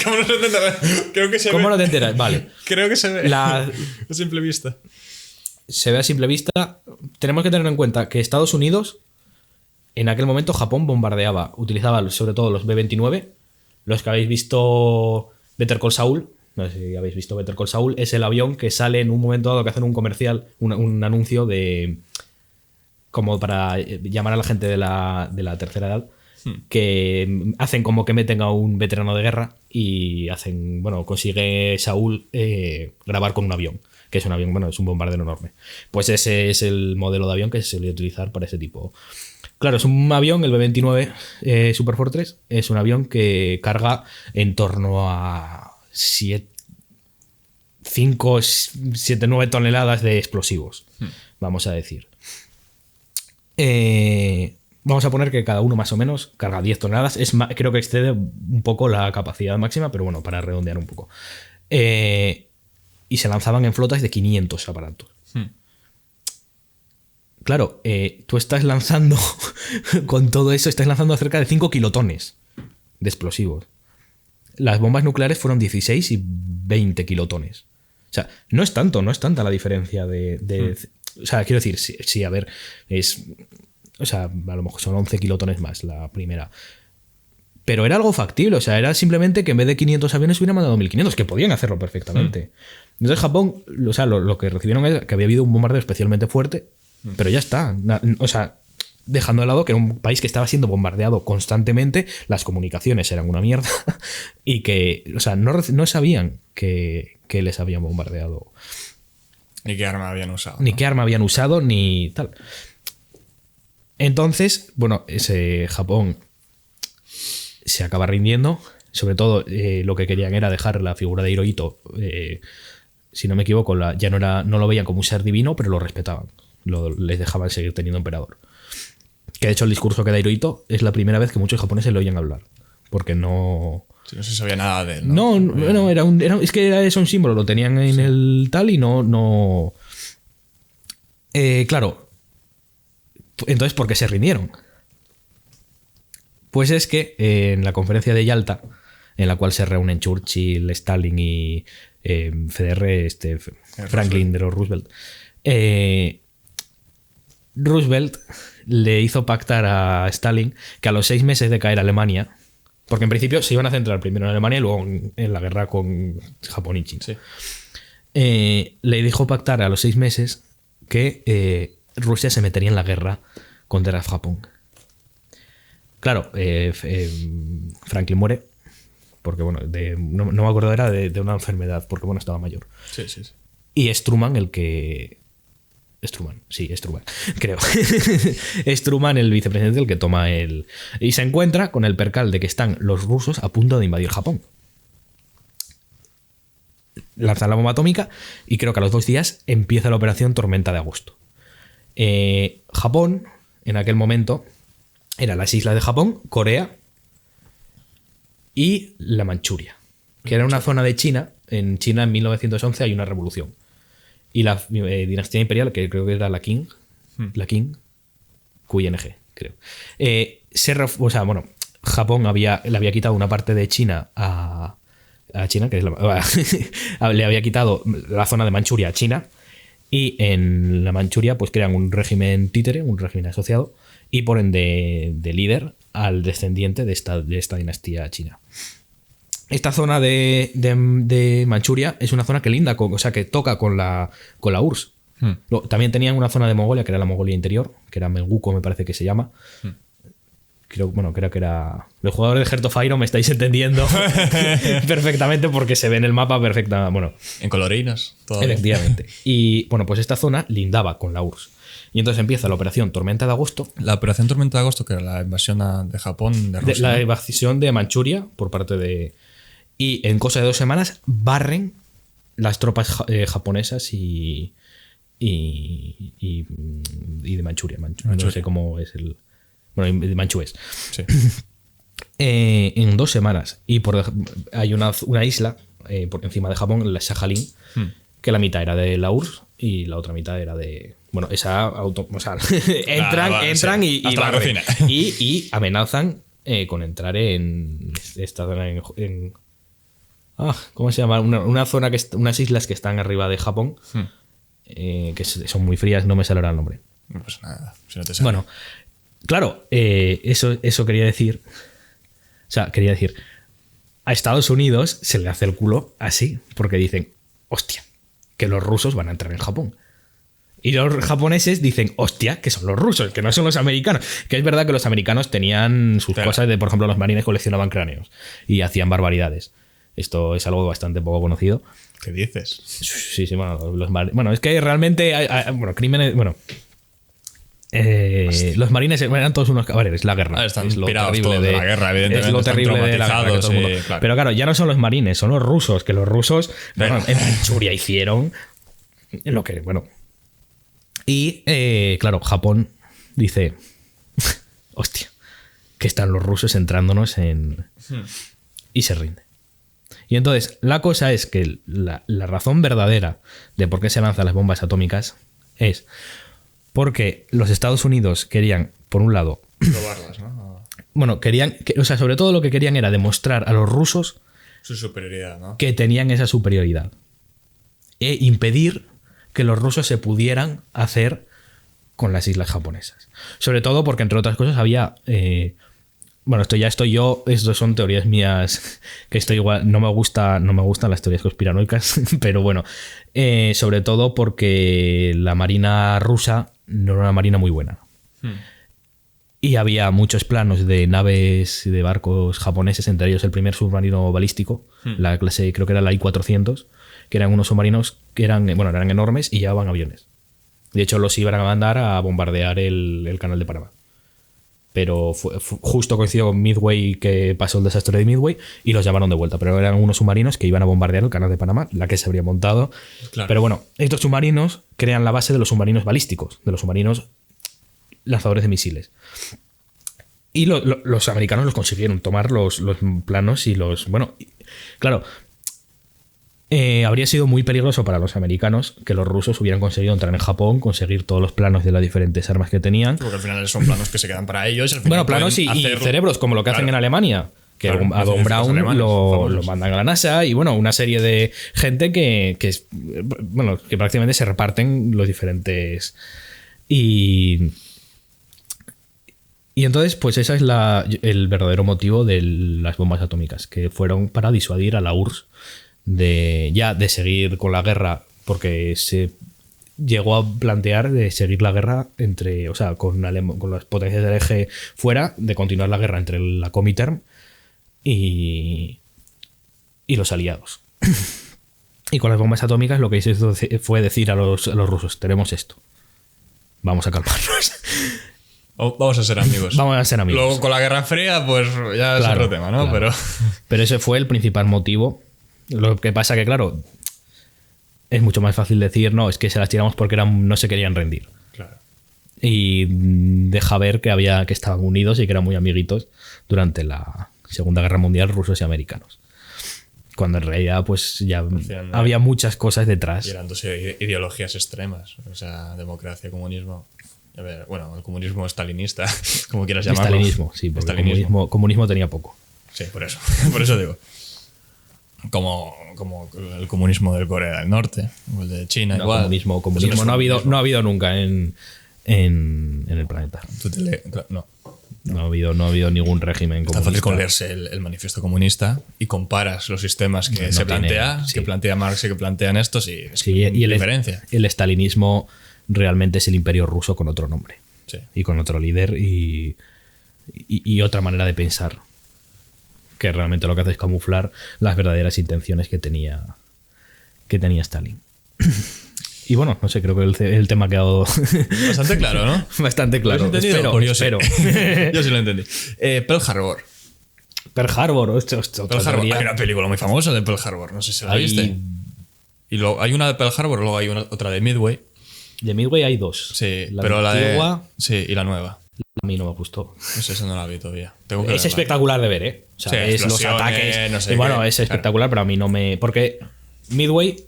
S1: ¿Cómo no se enteraron? Creo que se ve.
S2: ¿Cómo no te enteras? Vale.
S1: Creo que se ve a simple vista.
S2: Se ve a simple vista. Tenemos que tener en cuenta que Estados Unidos, en aquel momento Japón utilizaba sobre todo los B-29, los que habéis visto Better Call Saul. No sé si habéis visto Better Call Saul. Es el avión que sale en un momento dado que hacen un comercial, un anuncio de como para llamar a la gente de la tercera edad, que hacen como que meten a un veterano de guerra y consigue Saúl grabar con un avión, que es un avión, es un bombardero enorme. Pues ese es el modelo de avión que se solía utilizar para ese tipo. Claro, es un avión, el B-29 Super Fortress, es un avión que carga en torno a 5, 7, 9 toneladas de explosivos, vamos a decir. Vamos a poner que cada uno más o menos carga 10 toneladas. Creo que excede un poco la capacidad máxima, pero bueno, para redondear un poco. Y se lanzaban en flotas de 500 aparatos. Claro, tú estás lanzando, con todo eso, estás lanzando cerca de 5 kilotones de explosivos. Las bombas nucleares fueron 16 y 20 kilotones. O sea, no es tanta la diferencia de o sea, quiero decir, sí, a ver, o sea, a lo mejor son 11 kilotones más la primera. Pero era algo factible, o sea, era simplemente que en vez de 500 aviones hubieran mandado 1500, que podían hacerlo perfectamente. Entonces Japón, o sea, lo que recibieron es que había habido un bombardeo especialmente fuerte, pero ya está. O sea, dejando de lado que era un país que estaba siendo bombardeado constantemente, las comunicaciones eran una mierda y que, o sea, no sabían que les habían bombardeado.
S1: Ni qué arma habían usado.
S2: Ni qué arma habían usado, ni tal. Entonces, bueno, ese Japón se acaba rindiendo. Sobre todo, lo que querían era dejar la figura de Hirohito, si no me equivoco, ya no lo veían como un ser divino, pero lo respetaban. Les dejaban seguir teniendo emperador. Que de hecho el discurso que da Hirohito es la primera vez que muchos japoneses le oyen hablar. Porque no...
S1: Sí, no se sabía nada de él,
S2: ¿no? No, es que era eso un símbolo, lo tenían en el tal y no... claro. Entonces, ¿por qué se rindieron? Pues es que en la conferencia de Yalta, en la cual se reúnen Churchill, Stalin y FDR, Franklin Delano Roosevelt, Roosevelt le hizo pactar a Stalin que a los 6 meses de caer Alemania, porque en principio se iban a centrar primero en Alemania y luego en la guerra con Japón y China, le dijo pactar a los 6 meses que Rusia se metería en la guerra contra Japón. Claro, Franklin muere porque, bueno, no me acuerdo, era de una enfermedad, porque, bueno, estaba mayor.
S1: Sí.
S2: Y es Truman el que... Truman, creo. Es Truman el vicepresidente el que toma el... Y se encuentra con el percal de que están los rusos a punto de invadir Japón. Lanzan la bomba atómica y creo que a los 2 días empieza la operación Tormenta de Agosto. Japón, en aquel momento, eran las islas de Japón, Corea y la Manchuria, que era una zona de China. En China en 1911 hay una revolución. Y la dinastía imperial, que creo que era la Qing, QING, creo. Japón le había quitado una parte de China a China, que es le había quitado la zona de Manchuria a China, y en la Manchuria pues crean un régimen títere, un régimen asociado, y ponen de líder al descendiente de esta dinastía china. Esta zona de Manchuria es una zona que linda, que toca con la URSS. También tenían una zona de Mongolia, que era la Mongolia interior, que era Menguko, me parece que se llama. Creo que era... Los jugadores de Heart of Iron me estáis entendiendo perfectamente porque se ve en el mapa perfecta. Bueno,
S1: en colorinas.
S2: Efectivamente. Y bueno, pues esta zona lindaba con la URSS. Y entonces empieza la operación Tormenta de Agosto.
S1: La operación Tormenta de Agosto, que era la invasión de Japón, de Rusia.
S2: La invasión de Manchuria por parte de... Y en cosa de 2 semanas barren las tropas japonesas y de Manchuria. No sé cómo es el... Bueno, de manchúes. Sí. En 2 semanas. Y hay una isla por encima de Japón, la Sajalín, que la mitad era de la URSS y la otra mitad era de... Bueno, entran y amenazan con entrar en esta zona ¿cómo se llama? Una zona unas islas que están arriba de Japón, que son muy frías, no me sale ahora el nombre.
S1: No pasa nada, si no te sale.
S2: Bueno, claro, eso quería decir. O sea, quería decir, a Estados Unidos se le hace el culo así, porque dicen, hostia, que los rusos van a entrar en Japón. Y los japoneses dicen, hostia, que son los rusos, que no son los americanos. Que es verdad que los americanos tenían sus cosas de, por ejemplo, los marines coleccionaban cráneos y hacían barbaridades. Esto es algo bastante poco conocido.
S1: ¿Qué dices?
S2: Sí, bueno, es que realmente crímenes... Bueno, los marines eran todos unos caballeros, es la guerra.
S1: Están
S2: es lo
S1: terrible
S2: de
S1: la guerra, evidentemente.
S2: Es lo terrible de la guerra. Que todo el mundo...
S1: Claro.
S2: Pero claro, ya no son los marines, son los rusos, que los rusos en Manchuria hicieron lo que... Bueno. Y, claro, Japón dice, hostia, que están los rusos entrándonos en... Y se rinde. Y entonces, la cosa es que la razón verdadera de por qué se lanzan las bombas atómicas es porque los Estados Unidos querían, por un lado...
S1: Probarlas, ¿no?
S2: Bueno, sobre todo lo que querían era demostrar a los rusos...
S1: Su superioridad, ¿no?
S2: Que tenían esa superioridad. E impedir que los rusos se pudieran hacer con las islas japonesas. Sobre todo porque, entre otras cosas, había... Bueno, esto son teorías mías, que esto igual no me gustan las teorías conspiranoicas, pero bueno, sobre todo porque la marina rusa no era una marina muy buena. Y había muchos planos de naves y de barcos japoneses, entre ellos el primer submarino balístico, la clase, creo que era la I-400, que eran unos submarinos que eran enormes y llevaban aviones. De hecho, los iban a mandar a bombardear el canal de Panamá. Pero justo coincidió con Midway, que pasó el desastre de Midway, y los llamaron de vuelta. Pero eran unos submarinos que iban a bombardear el canal de Panamá, la que se habría montado. Claro. Pero bueno, estos submarinos crean la base de los submarinos balísticos, de los submarinos lanzadores de misiles. Y los americanos los consiguieron tomar los planos y los... Bueno, claro, habría sido muy peligroso para los americanos que los rusos hubieran conseguido entrar en Japón, conseguir todos los planos de las diferentes armas que tenían.
S1: Porque al final son planos que se quedan para ellos. Al final
S2: bueno, planos y cerebros, como lo que hacen en Alemania. Que a Don Brown lo mandan a la NASA y bueno, una serie de gente que prácticamente se reparten los diferentes... Y entonces, pues ese es el verdadero motivo de las bombas atómicas, que fueron para disuadir a la URSS de seguir con la guerra, porque se llegó a plantear de seguir la guerra con las potencias del eje fuera, de continuar la guerra entre la Comintern y los aliados. Y con las bombas atómicas lo que hizo fue decir a los rusos: tenemos esto, vamos a calmarnos.
S1: Vamos a ser amigos.
S2: Vamos a ser amigos.
S1: Luego con la Guerra Fría, pues ya es otro tema, ¿no?
S2: Claro. Pero ese fue el principal motivo. Lo que pasa que, claro, es mucho más fácil decir, no, es que se las tiramos porque no se querían rendir.
S1: Claro.
S2: Y deja ver que estaban unidos y que eran muy amiguitos durante la Segunda Guerra Mundial, rusos y americanos. Cuando en realidad pues ya había muchas cosas detrás.
S1: Y eran dos ideologías extremas. O sea, democracia, comunismo. A ver, bueno, el comunismo estalinista, como quieras llamarlo.
S2: Estalinismo, sí, porque comunismo tenía poco.
S1: Sí, por eso digo. Como el comunismo de Corea del Norte, o el de China,
S2: no,
S1: igual.
S2: Comunismo no ha habido nunca en el planeta.
S1: No.
S2: No ha habido ningún régimen comunista.
S1: Está fácil con leerse el manifiesto comunista y comparas los sistemas que que plantea Marx y que plantean estos y diferencia.
S2: El estalinismo realmente es el imperio ruso con otro nombre.
S1: Sí.
S2: Y con otro líder y otra manera de pensar, que realmente lo que hace es camuflar las verdaderas intenciones que tenía Stalin. Y bueno, no sé, creo que el tema ha quedado
S1: bastante claro, ¿no?
S2: Bastante claro. Espero.
S1: Yo sí lo entendí. Pearl Harbor.
S2: Pearl Harbor.
S1: Hay una película muy famosa de Pearl Harbor, no sé si la viste. Y luego hay una de Pearl Harbor, luego hay otra de Midway.
S2: De Midway hay dos.
S1: Sí, pero la antigua, sí, y la nueva.
S2: A mí no me gustó.
S1: Esa no la vi todavía.
S2: Es espectacular de ver, ¿eh? O sea,
S1: sí,
S2: es los ataques.
S1: No sé
S2: es espectacular, pero a mí no me... Porque Midway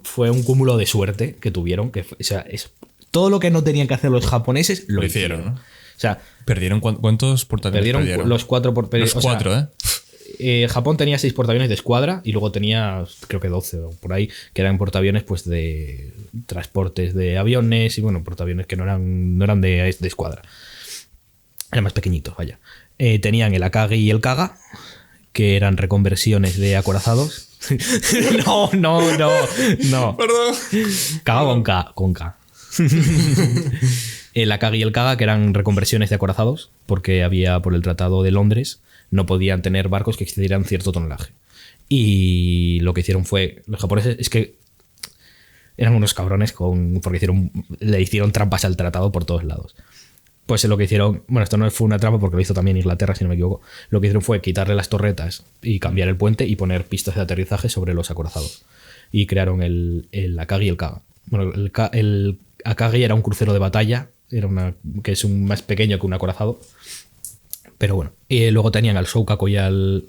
S2: fue un cúmulo de suerte que tuvieron. Es todo lo que no tenían que hacer los japoneses lo hicieron, ¿no? O sea,
S1: ¿perdieron cuántos portaaviones?
S2: Perdieron los 4
S1: Los 4,
S2: Japón tenía 6 portaaviones de escuadra y luego tenía, creo que 12 o por ahí, que eran portaaviones pues de transportes de aviones y bueno, portaaviones que no eran de escuadra. Eran más pequeñitos, vaya. Tenían el Akagi y el Kaga, que eran reconversiones de acorazados. No.
S1: Perdón.
S2: Kaga con K. El Akagi y el Kaga, que eran reconversiones de acorazados, porque había por el Tratado de Londres no podían tener barcos que excedieran cierto tonelaje. Y lo que hicieron fue... Los japoneses es que eran unos cabrones porque le hicieron trampas al tratado por todos lados. Pues lo que hicieron... Bueno, esto no fue una trampa porque lo hizo también Inglaterra, si no me equivoco. Lo que hicieron fue quitarle las torretas y cambiar el puente y poner pistas de aterrizaje sobre los acorazados. Y crearon el Akagi y el Kaga. Bueno, el Akagi era un crucero de batalla, que es más pequeño que un acorazado. Pero bueno, y luego tenían al Shoukaku y al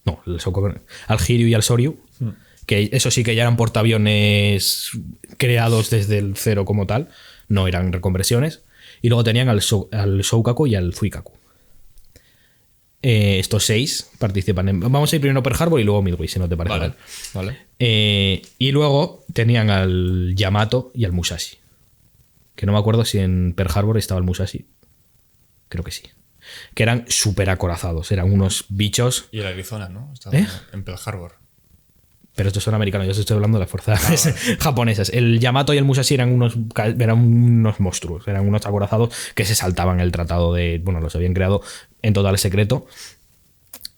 S2: Hiryu y al Soryu, que eso sí que ya eran portaaviones creados desde el cero como tal, no eran reconversiones. Y luego tenían al Shoukaku y al Zuikaku. Estos 6 participan Vamos a ir primero Pearl Harbor y luego Midway, si no te parece.
S1: Vale.
S2: Y luego tenían al Yamato y al Musashi. Que no me acuerdo si en Pearl Harbor estaba el Musashi. Creo que sí. Que eran súper acorazados, eran unos bichos.
S1: Y el Arizona, ¿no? Estaba en Pearl Harbor.
S2: Pero estos son americanos, yo os estoy hablando de las fuerzas japonesas. El Yamato y el Musashi eran unos monstruos, eran unos acorazados que se saltaban el tratado de... Bueno, los habían creado en total secreto.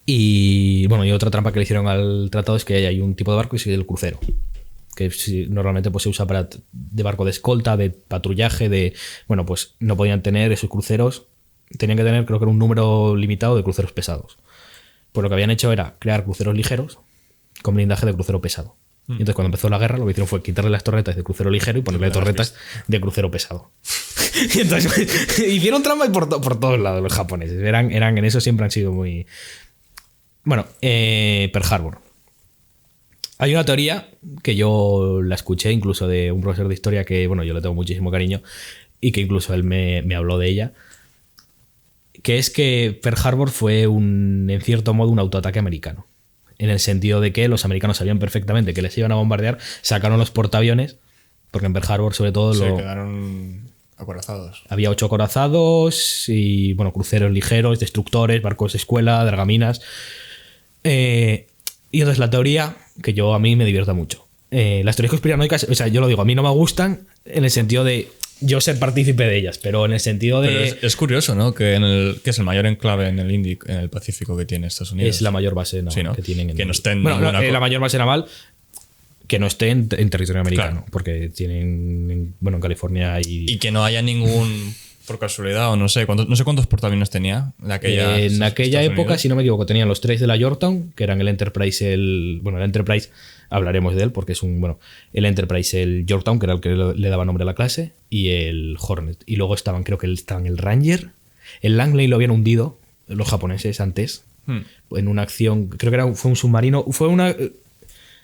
S2: Y bueno, y otra trampa que le hicieron al tratado es que hay un tipo de barco y es el crucero. Que normalmente pues, se usa de barco de escolta, de patrullaje, de... Bueno, pues no podían tener esos cruceros. Tenían que tener, creo que era un número limitado de cruceros pesados. Pues lo que habían hecho era crear cruceros ligeros con blindaje de crucero pesado. Y entonces cuando empezó la guerra lo que hicieron fue quitarle las torretas de crucero ligero y ponerle torretas de crucero pesado. Y entonces hicieron trampa por todos lados los japoneses. Eran en eso siempre han sido muy... Bueno, Pearl Harbor. Hay una teoría que yo la escuché incluso de un profesor de historia que, bueno, yo le tengo muchísimo cariño y que incluso él me habló de ella, que es que Pearl Harbor fue en cierto modo un autoataque americano. En el sentido de que los americanos sabían perfectamente que les iban a bombardear, sacaron los portaaviones, porque en Pearl Harbor sobre todo
S1: quedaron acorazados. Había
S2: 8 acorazados y bueno, cruceros ligeros, destructores, barcos de escuela, dragaminas. Y entonces la teoría, que a mí me divierta mucho. Las teorías conspiranoicas, o sea, yo lo digo, a mí no me gustan en el sentido de yo ser partícipe de ellas, pero en el sentido de...
S1: Pero es curioso, ¿no? Que es el mayor enclave en el Pacífico que tiene Estados Unidos.
S2: Es la mayor base naval,
S1: sí, ¿no?
S2: que tienen.
S1: Que no esté en
S2: la mayor base naval que no esté en territorio americano,
S1: claro.
S2: Porque tienen, en California
S1: y que no haya ningún, por casualidad, o no sé cuántos portaaviones tenía
S2: en aquella época, si no me equivoco, tenían los 3 de la Yorktown, que eran el Enterprise, el Enterprise, hablaremos de él porque es el Enterprise, el Yorktown, que era el que le daba nombre a la clase, y el Hornet. Y luego estaban el Ranger, el Langley lo habían hundido los japoneses antes, en una acción, creo que fue un submarino,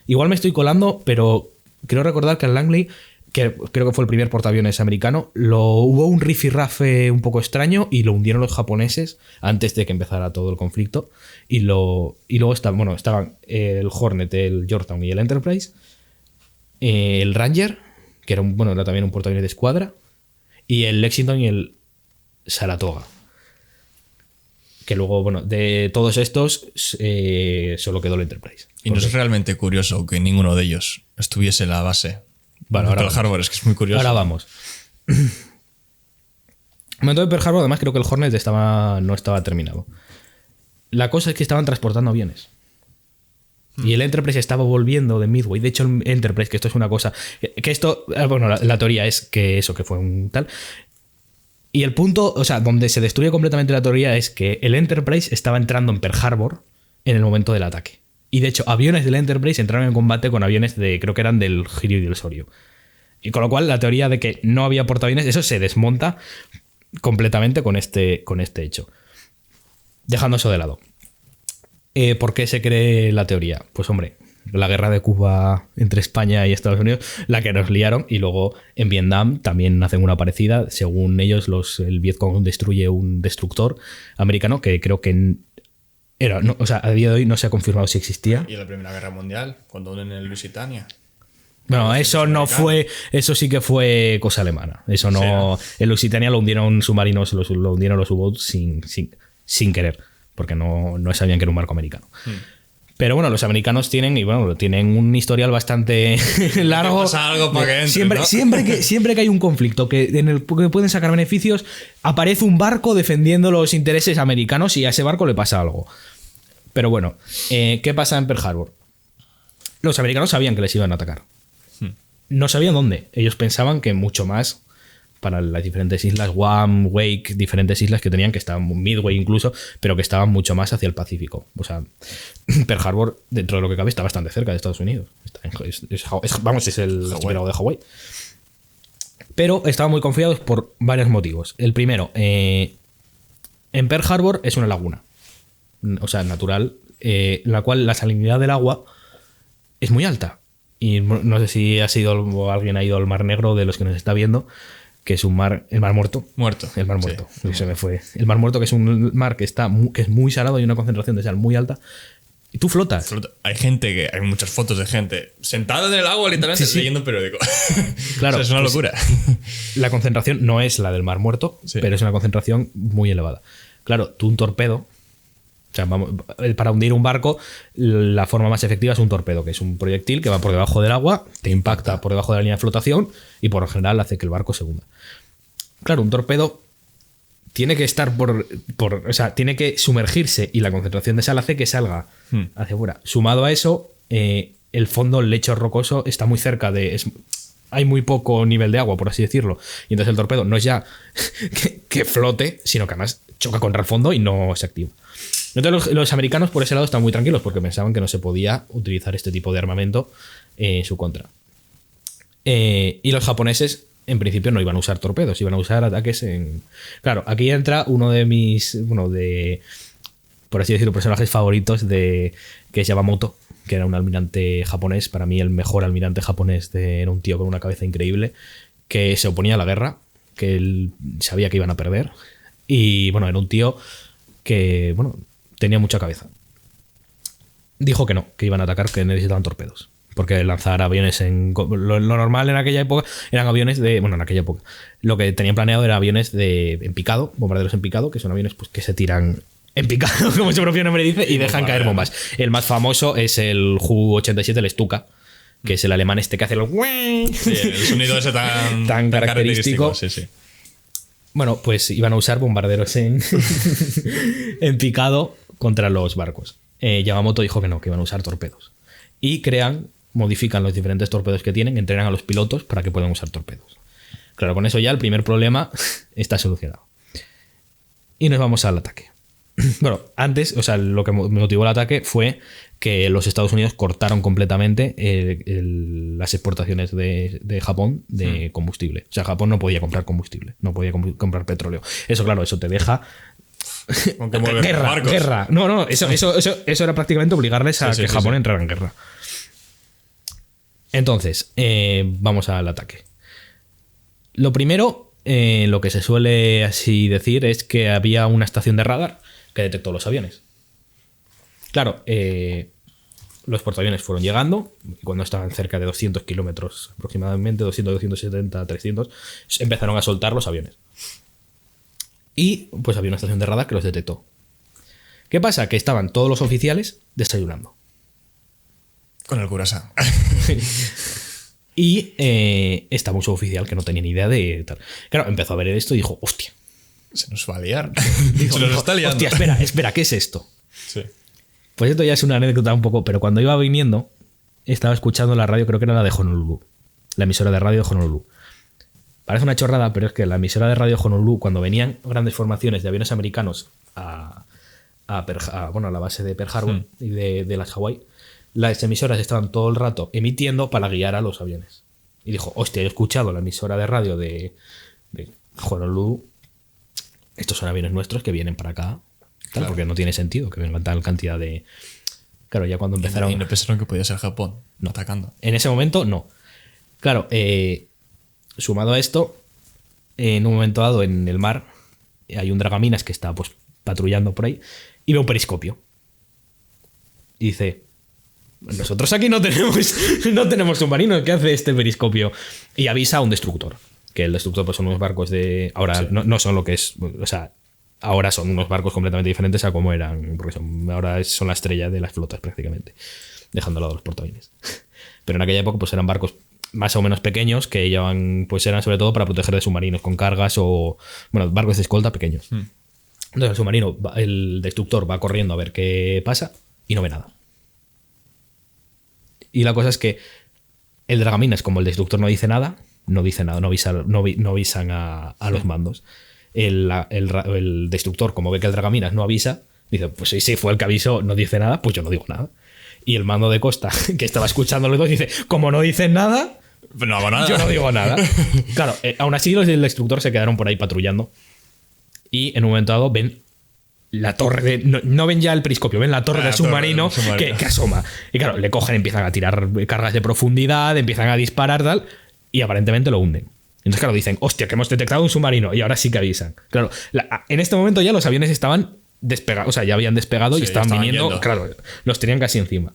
S2: igual me estoy colando, pero creo recordar que el Langley, que creo que fue el primer portaaviones americano, hubo un rifirrafe un poco extraño y lo hundieron los japoneses antes de que empezara todo el conflicto. Y luego estaban el Hornet, el Yorktown y el Enterprise, el Ranger, que era también un portaaviones de escuadra, y el Lexington y el Saratoga. Que luego, de todos estos, solo quedó el Enterprise.
S1: Y no es realmente curioso que ninguno de ellos estuviese en la base.
S2: Bueno, ahora
S1: Pearl Harbor, es que es muy curioso.
S2: Ahora vamos. En el momento de Pearl Harbor, además, creo que el Hornet no estaba terminado. La cosa es que estaban transportando aviones. Y el Enterprise estaba volviendo de Midway. De hecho, el Enterprise, que esto es una cosa... Que esto... Bueno, la teoría es que fue un tal... Y el punto, o sea, donde se destruye completamente la teoría es que el Enterprise estaba entrando en Pearl Harbor en el momento del ataque. Y de hecho, aviones del Enterprise entraron en combate con aviones creo que eran del Hiryu y del Soryu. Y con lo cual, la teoría de que no había portaaviones, eso se desmonta completamente con este hecho. Dejando eso de lado. ¿Por qué se cree la teoría? Pues hombre, la guerra de Cuba entre España y Estados Unidos, la que nos liaron, y luego en Vietnam también hacen una parecida. Según ellos, el Vietcong destruye un destructor americano que creo que a día de hoy no se ha confirmado si existía.
S1: ¿Y en la Primera Guerra Mundial? Cuando unen el Lusitania.
S2: Bueno, eso no fue... Eso sí que fue cosa alemana. Eso no... Sí. El Lusitania lo hundieron submarinos, lo hundieron los U-Boats sin querer, porque no sabían que era un barco americano. Pero bueno, los americanos tienen un historial bastante largo.
S1: Pasa algo para que entre, ¿no?
S2: siempre que hay un conflicto en el que pueden sacar beneficios, aparece un barco defendiendo los intereses americanos y a ese barco le pasa algo. Pero bueno, ¿qué pasa en Pearl Harbor? Los americanos sabían que les iban a atacar. No sabían dónde. Ellos pensaban que mucho más para las diferentes islas, Guam, Wake, diferentes islas que tenían, que estaban Midway incluso, pero que estaban mucho más hacia el Pacífico. O sea, Pearl Harbor, dentro de lo que cabe, está bastante cerca de Estados Unidos. Es el archipiélago de Hawái. Pero estaban muy confiados por varios motivos. El primero, en Pearl Harbor es una laguna, o sea, natural, en la cual la salinidad del agua es muy alta. Y no sé si alguien ha ido al Mar Negro de los que nos está viendo, que es el Mar Muerto. El Mar Muerto. Sí. Se me fue. El Mar Muerto, que es un mar que es muy salado y una concentración de sal muy alta. Y tú flotas.
S1: Hay muchas fotos de gente sentada en el agua, literalmente, leyendo periódico.
S2: Claro.
S1: O sea, es una locura.
S2: La concentración no es la del Mar Muerto, pero es una concentración muy elevada. Claro, tú un torpedo O sea, para hundir un barco, la forma más efectiva es un torpedo, que es un proyectil que va por debajo del agua, te impacta por debajo de la línea de flotación y por lo general hace que el barco se hunda. Claro, un torpedo tiene que estar o sea, tiene que sumergirse y la concentración de sal hace que salga hacia afuera. Sumado a eso, el fondo, el lecho rocoso, está muy cerca hay muy poco nivel de agua, por así decirlo. Y entonces el torpedo no es ya que flote, sino que además choca contra el fondo y no se activa. Entonces los americanos por ese lado están muy tranquilos porque pensaban que no se podía utilizar este tipo de armamento en su contra. Y los japoneses en principio no iban a usar torpedos, iban a usar ataques en... Claro, aquí entra uno de mis, por así decirlo, personajes favoritos que es Yamamoto, que era un almirante japonés, para mí el mejor almirante japonés, era un tío con una cabeza increíble, que se oponía a la guerra, que él sabía que iban a perder, y bueno, era un tío que, tenía mucha cabeza. Dijo que no, que iban a atacar, que necesitaban torpedos. Porque lanzar aviones lo normal en aquella época eran aviones en aquella época. Lo que tenían planeado eran aviones en picado, bombarderos en picado, que son aviones pues, que se tiran en picado, como su propio nombre dice, y dejan caer bombas. El más famoso es el Ju-87, el Stuka, que es el alemán que hace
S1: el sonido ese tan
S2: característico.
S1: Sí.
S2: Bueno, pues iban a usar bombarderos en picado contra los barcos. Yamamoto dijo que no, que iban a usar torpedos. Y modifican los diferentes torpedos que tienen, entrenan a los pilotos para que puedan usar torpedos. Claro, con eso ya el primer problema está solucionado. Y nos vamos al ataque. Bueno, antes, lo que motivó el ataque fue que los Estados Unidos cortaron completamente las exportaciones de Japón de combustible. O sea, Japón no podía comprar combustible, no podía comprar petróleo. Eso, claro, eso te deja... Guerra. No, eso era prácticamente obligarles a que Japón entrara en guerra. Entonces, vamos al ataque. Lo primero, lo que se suele así decir es que había una estación de radar que detectó los aviones. Claro, los portaaviones fueron llegando y cuando estaban cerca de 200 kilómetros aproximadamente, 200, 270, 300, empezaron a soltar los aviones. Y pues había una estación de radar que los detectó. ¿Qué pasa? Que estaban todos los oficiales desayunando.
S1: Con el curazao.
S2: Y estaba un suboficial que no tenía ni idea de tal. Claro, empezó a ver esto y dijo, hostia.
S1: Se nos va a liar. Se nos está liando.
S2: Hostia, espera, ¿qué es esto?
S1: Sí.
S2: Pues esto ya es una anécdota un poco, pero cuando iba viniendo, estaba escuchando la radio, creo que era la de Honolulu. La emisora de radio de Honolulu. Parece una chorrada, pero es que la emisora de radio Honolulu, cuando venían grandes formaciones de aviones americanos a la base de Pearl Harbor y de las Hawái, las emisoras estaban todo el rato emitiendo para guiar a los aviones. Y dijo, hostia, he escuchado la emisora de radio de Honolulu. Estos son aviones nuestros que vienen para acá. Claro. Porque no tiene sentido que vengan tal cantidad de... Claro, ya cuando empezaron...
S1: Y no pensaron que podía ser Japón no atacando.
S2: En ese momento, no. Claro, sumado a esto, en un momento dado en el mar hay un dragaminas que está pues patrullando por ahí y ve un periscopio. Y dice, nosotros aquí no tenemos submarinos, ¿qué hace este periscopio? Y avisa a un destructor. Que el destructor pues son unos barcos de... Ahora no son lo que es... O sea, ahora son unos barcos completamente diferentes a como eran. Porque ahora son la estrella de las flotas prácticamente. Dejando al lado los portaaviones. Pero en aquella época pues eran barcos más o menos pequeños que pues eran sobre todo para proteger de submarinos con cargas o... Bueno, barcos de escolta pequeños. Entonces el submarino, el destructor va corriendo a ver qué pasa y no ve nada. Y la cosa es que el dragaminas, como el destructor no dice nada, no avisan a los mandos. El destructor, como ve que el dragaminas no avisa, dice, pues sí, fue el que avisó, no dice nada, pues yo no digo nada. Y el mando de costa, que estaba escuchando los dos, dice, como no dicen nada,
S1: no hago nada.
S2: Yo no digo nada. Claro, aún así los del destructor se quedaron por ahí patrullando. Y en un momento dado ven la torre no ven ya el periscopio, ven la torre del submarino que asoma. Y claro, le cogen, empiezan a tirar cargas de profundidad, empiezan a disparar tal, y aparentemente lo hunden. Entonces, claro, dicen, hostia, que hemos detectado un submarino, y ahora sí que avisan. Claro, en este momento ya los aviones estaban despegados, o sea, ya habían despegado y estaban viniendo. Yendo. Claro, los tenían casi encima.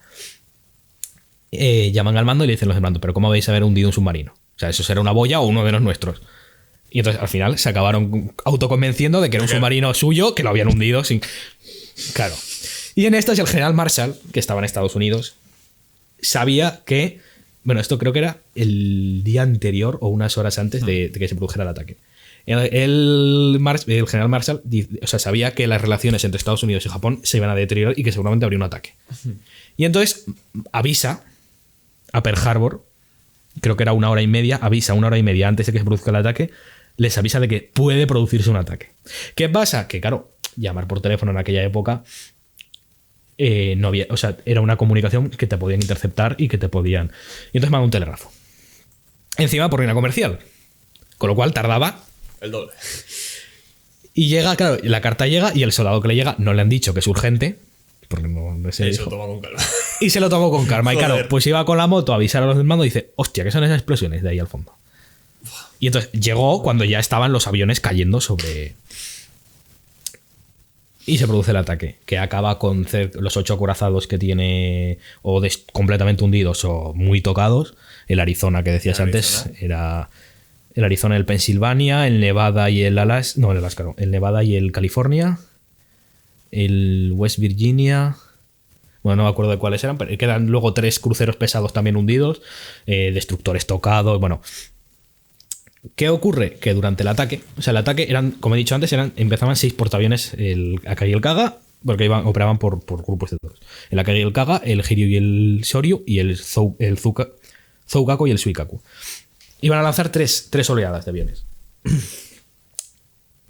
S2: Llaman al mando y le dicen los del mando, pero ¿cómo vais a haber hundido un submarino? O sea, ¿eso será una boya o uno de los nuestros? Y entonces al final se acabaron autoconvenciendo de que era un submarino suyo, que lo habían hundido sin... Claro. Y en estas el general Marshall, que estaba en Estados Unidos, sabía que, bueno, esto creo que era el día anterior o unas horas antes de que se produjera el ataque. El general Marshall, o sea, sabía que las relaciones entre Estados Unidos y Japón se iban a deteriorar y que seguramente habría un ataque. Y entonces avisa a Pearl Harbor, creo que era 1 hora y media, avisa 1 hora y media antes de que se produzca el ataque, les avisa de que puede producirse un ataque. ¿Qué pasa? Que claro, llamar por teléfono en aquella época no había, o sea, era una comunicación que te podían interceptar y que te podían... Y entonces manda un telégrafo. Encima por línea comercial. Con lo cual tardaba...
S1: El doble.
S2: Y llega, claro, la carta llega y el soldado que le llega no le han dicho que es urgente. Porque no se
S1: lo tomó con calma.
S2: Y se lo tomó con calma. Y claro, pues iba con la moto a avisar a los del mando y dice, hostia, ¿qué son esas explosiones de ahí al fondo? Y entonces llegó cuando ya estaban los aviones cayendo sobre... Y se produce el ataque, que acaba con los 8 acorazados que tiene o completamente hundidos o muy tocados. El Arizona que decías antes era el Arizona, el Pensilvania, el Nevada y el Alaska. No, el Alaska no. El Nevada y el California. El West Virginia. Bueno, no me acuerdo de cuáles eran, pero quedan luego 3 cruceros pesados también hundidos. Destructores tocados. Bueno. ¿Qué ocurre? Que durante el ataque, o sea, el ataque eran, como he dicho antes, empezaban 6 portaaviones, el Akagi y el Kaga, porque operaban por grupos de 2. El Akagi y el Kaga, el Hiryu y el Shoryu, y el Zougaku y el Suikaku. Iban a lanzar 3 oleadas de aviones.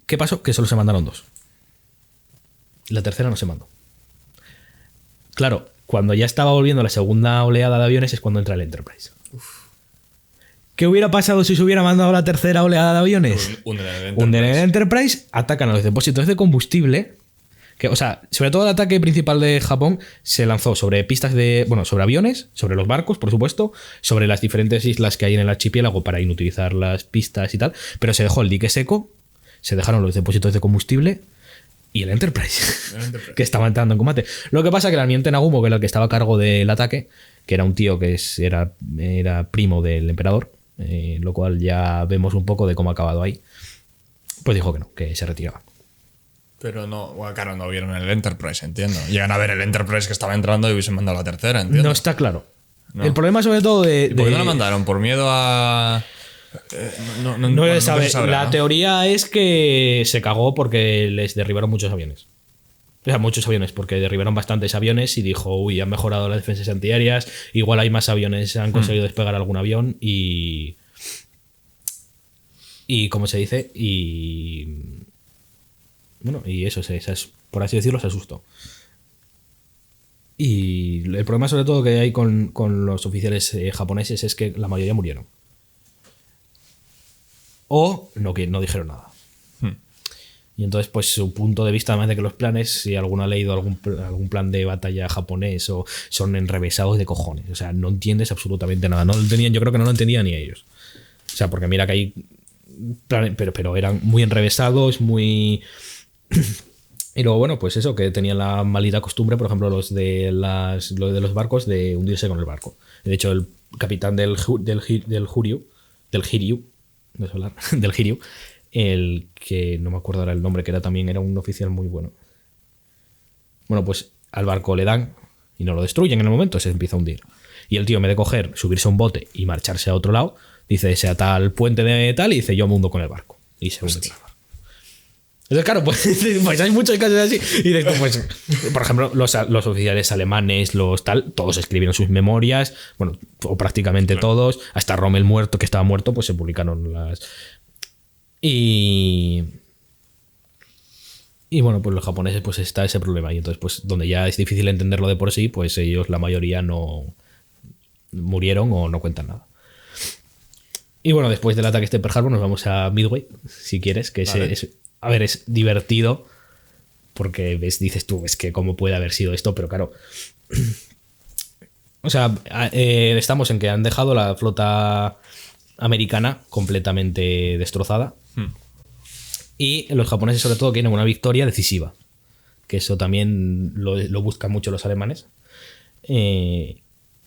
S2: ¿Qué pasó? Que solo se mandaron 2. La tercera no se mandó. Claro, cuando ya estaba volviendo la segunda oleada de aviones es cuando entra el Enterprise. ¿Qué hubiera pasado si se hubiera mandado la tercera oleada de aviones? Hunden el Enterprise, atacan a los depósitos de combustible. Que, o sea, sobre todo el ataque principal de Japón se lanzó sobre pistas de... Bueno, sobre aviones, sobre los barcos, por supuesto, sobre las diferentes islas que hay en el archipiélago para inutilizar las pistas y tal, pero se dejó el dique seco, se dejaron los depósitos de combustible y el Enterprise, que estaba entrando en combate. Lo que pasa es que el almirante Nagumo, que era el que estaba a cargo del ataque, que era un tío que era primo del emperador, lo cual ya vemos un poco de cómo ha acabado ahí, pues dijo que no, que se retiraba.
S1: Pero no, bueno, claro, no vieron el Enterprise, entiendo. Llegan a ver el Enterprise que estaba entrando y hubiesen mandado la tercera, entiendo.
S2: No está claro.
S1: No.
S2: El problema sobre todo de...
S1: ¿Por qué no la mandaron? ¿Por miedo a...?
S2: No se sabe. La
S1: ¿no?
S2: teoría es que se cagó porque les derribaron muchos aviones. O sea, muchos aviones, porque derribaron bastantes aviones y dijo, uy, han mejorado las defensas antiaéreas, igual hay más aviones, han conseguido despegar algún avión y ¿cómo se dice? Y bueno, y eso, por así decirlo, se asustó. Y el problema sobre todo que hay con los oficiales japoneses es que la mayoría murieron. O no dijeron nada. Y entonces, pues su punto de vista, además de que los planes, si alguno ha leído algún plan de batalla japonés, o son enrevesados de cojones. O sea, no entiendes absolutamente nada. No lo entendían, yo creo que no lo entendían ni ellos. O sea, porque mira que hay planes, pero eran muy enrevesados, muy... Y luego, bueno, pues eso, que tenían la maldita costumbre, por ejemplo, los de los barcos, de hundirse con el barco. De hecho, el capitán del Hiryu, el que no me acuerdo ahora el nombre, que era un oficial muy bueno. Bueno, pues al barco le dan y no lo destruyen en el momento, se empieza a hundir. Y el tío, en vez de coger, subirse a un bote y marcharse a otro lado, dice, se ata al puente de tal y dice, yo me hundo con el barco. Y se hunde con el barco. Entonces, claro, pues hay muchos casos así. Y después, pues, por ejemplo, los oficiales alemanes, todos escribieron sus memorias, bueno, o prácticamente todos, hasta Rommel muerto, que estaba muerto, pues se publicaron las... Y bueno, pues los japoneses, pues está ese problema. Y entonces, pues donde ya es difícil entenderlo de por sí, pues ellos, la mayoría, no murieron o no cuentan nada. Y bueno, después del ataque de Pearl Harbor nos vamos a Midway, si quieres, que vale. Es divertido, porque dices tú, es que cómo puede haber sido esto, pero claro. O sea, estamos en que han dejado la flota americana completamente destrozada. Y los japoneses, sobre todo, quieren una victoria decisiva. Que eso también lo buscan mucho los alemanes.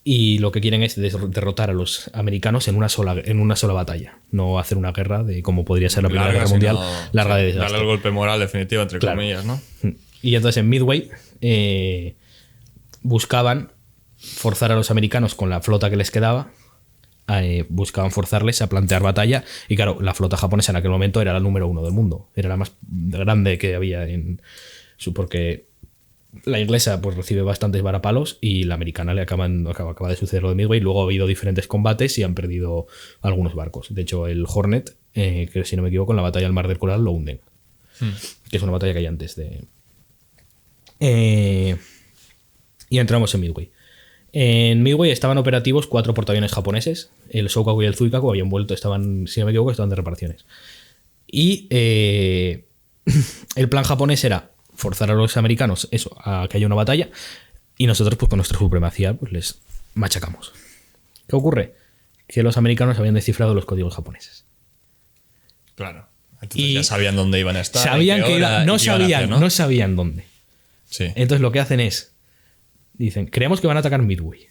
S2: Y lo que quieren es derrotar a los americanos en una sola batalla. No hacer una guerra de como podría ser la Primera Guerra Mundial, larga de desastre.
S1: Darle el golpe moral definitivo, entre comillas, ¿no?
S2: Y entonces en Midway buscaban forzar a los americanos con la flota que les quedaba. Buscaban forzarles a plantear batalla. Y claro, la flota japonesa en aquel momento era la número 1 del mundo. Era la más grande que había porque la inglesa pues recibe bastantes varapalos y la americana acaba de suceder lo de Midway. Luego ha habido diferentes combates y han perdido algunos barcos. De hecho, el Hornet, que si no me equivoco, en la batalla del Mar del Coral lo hunden. Que es una batalla que hay antes de... y entramos en Midway. En Midway estaban operativos 4 portaaviones japoneses. El Shoukaku y el Zuikaku habían vuelto, si no me equivoco, estaban de reparaciones. Y el plan japonés era forzar a los americanos a que haya una batalla, y nosotros pues con nuestra supremacía pues les machacamos. ¿Qué ocurre? Que los americanos habían descifrado los códigos japoneses.
S1: Claro. Entonces ya sabían dónde iban a estar.
S2: Sabían que no sabían dónde.
S1: Sí.
S2: Entonces lo que hacen es, dicen, creemos que van a atacar Midway.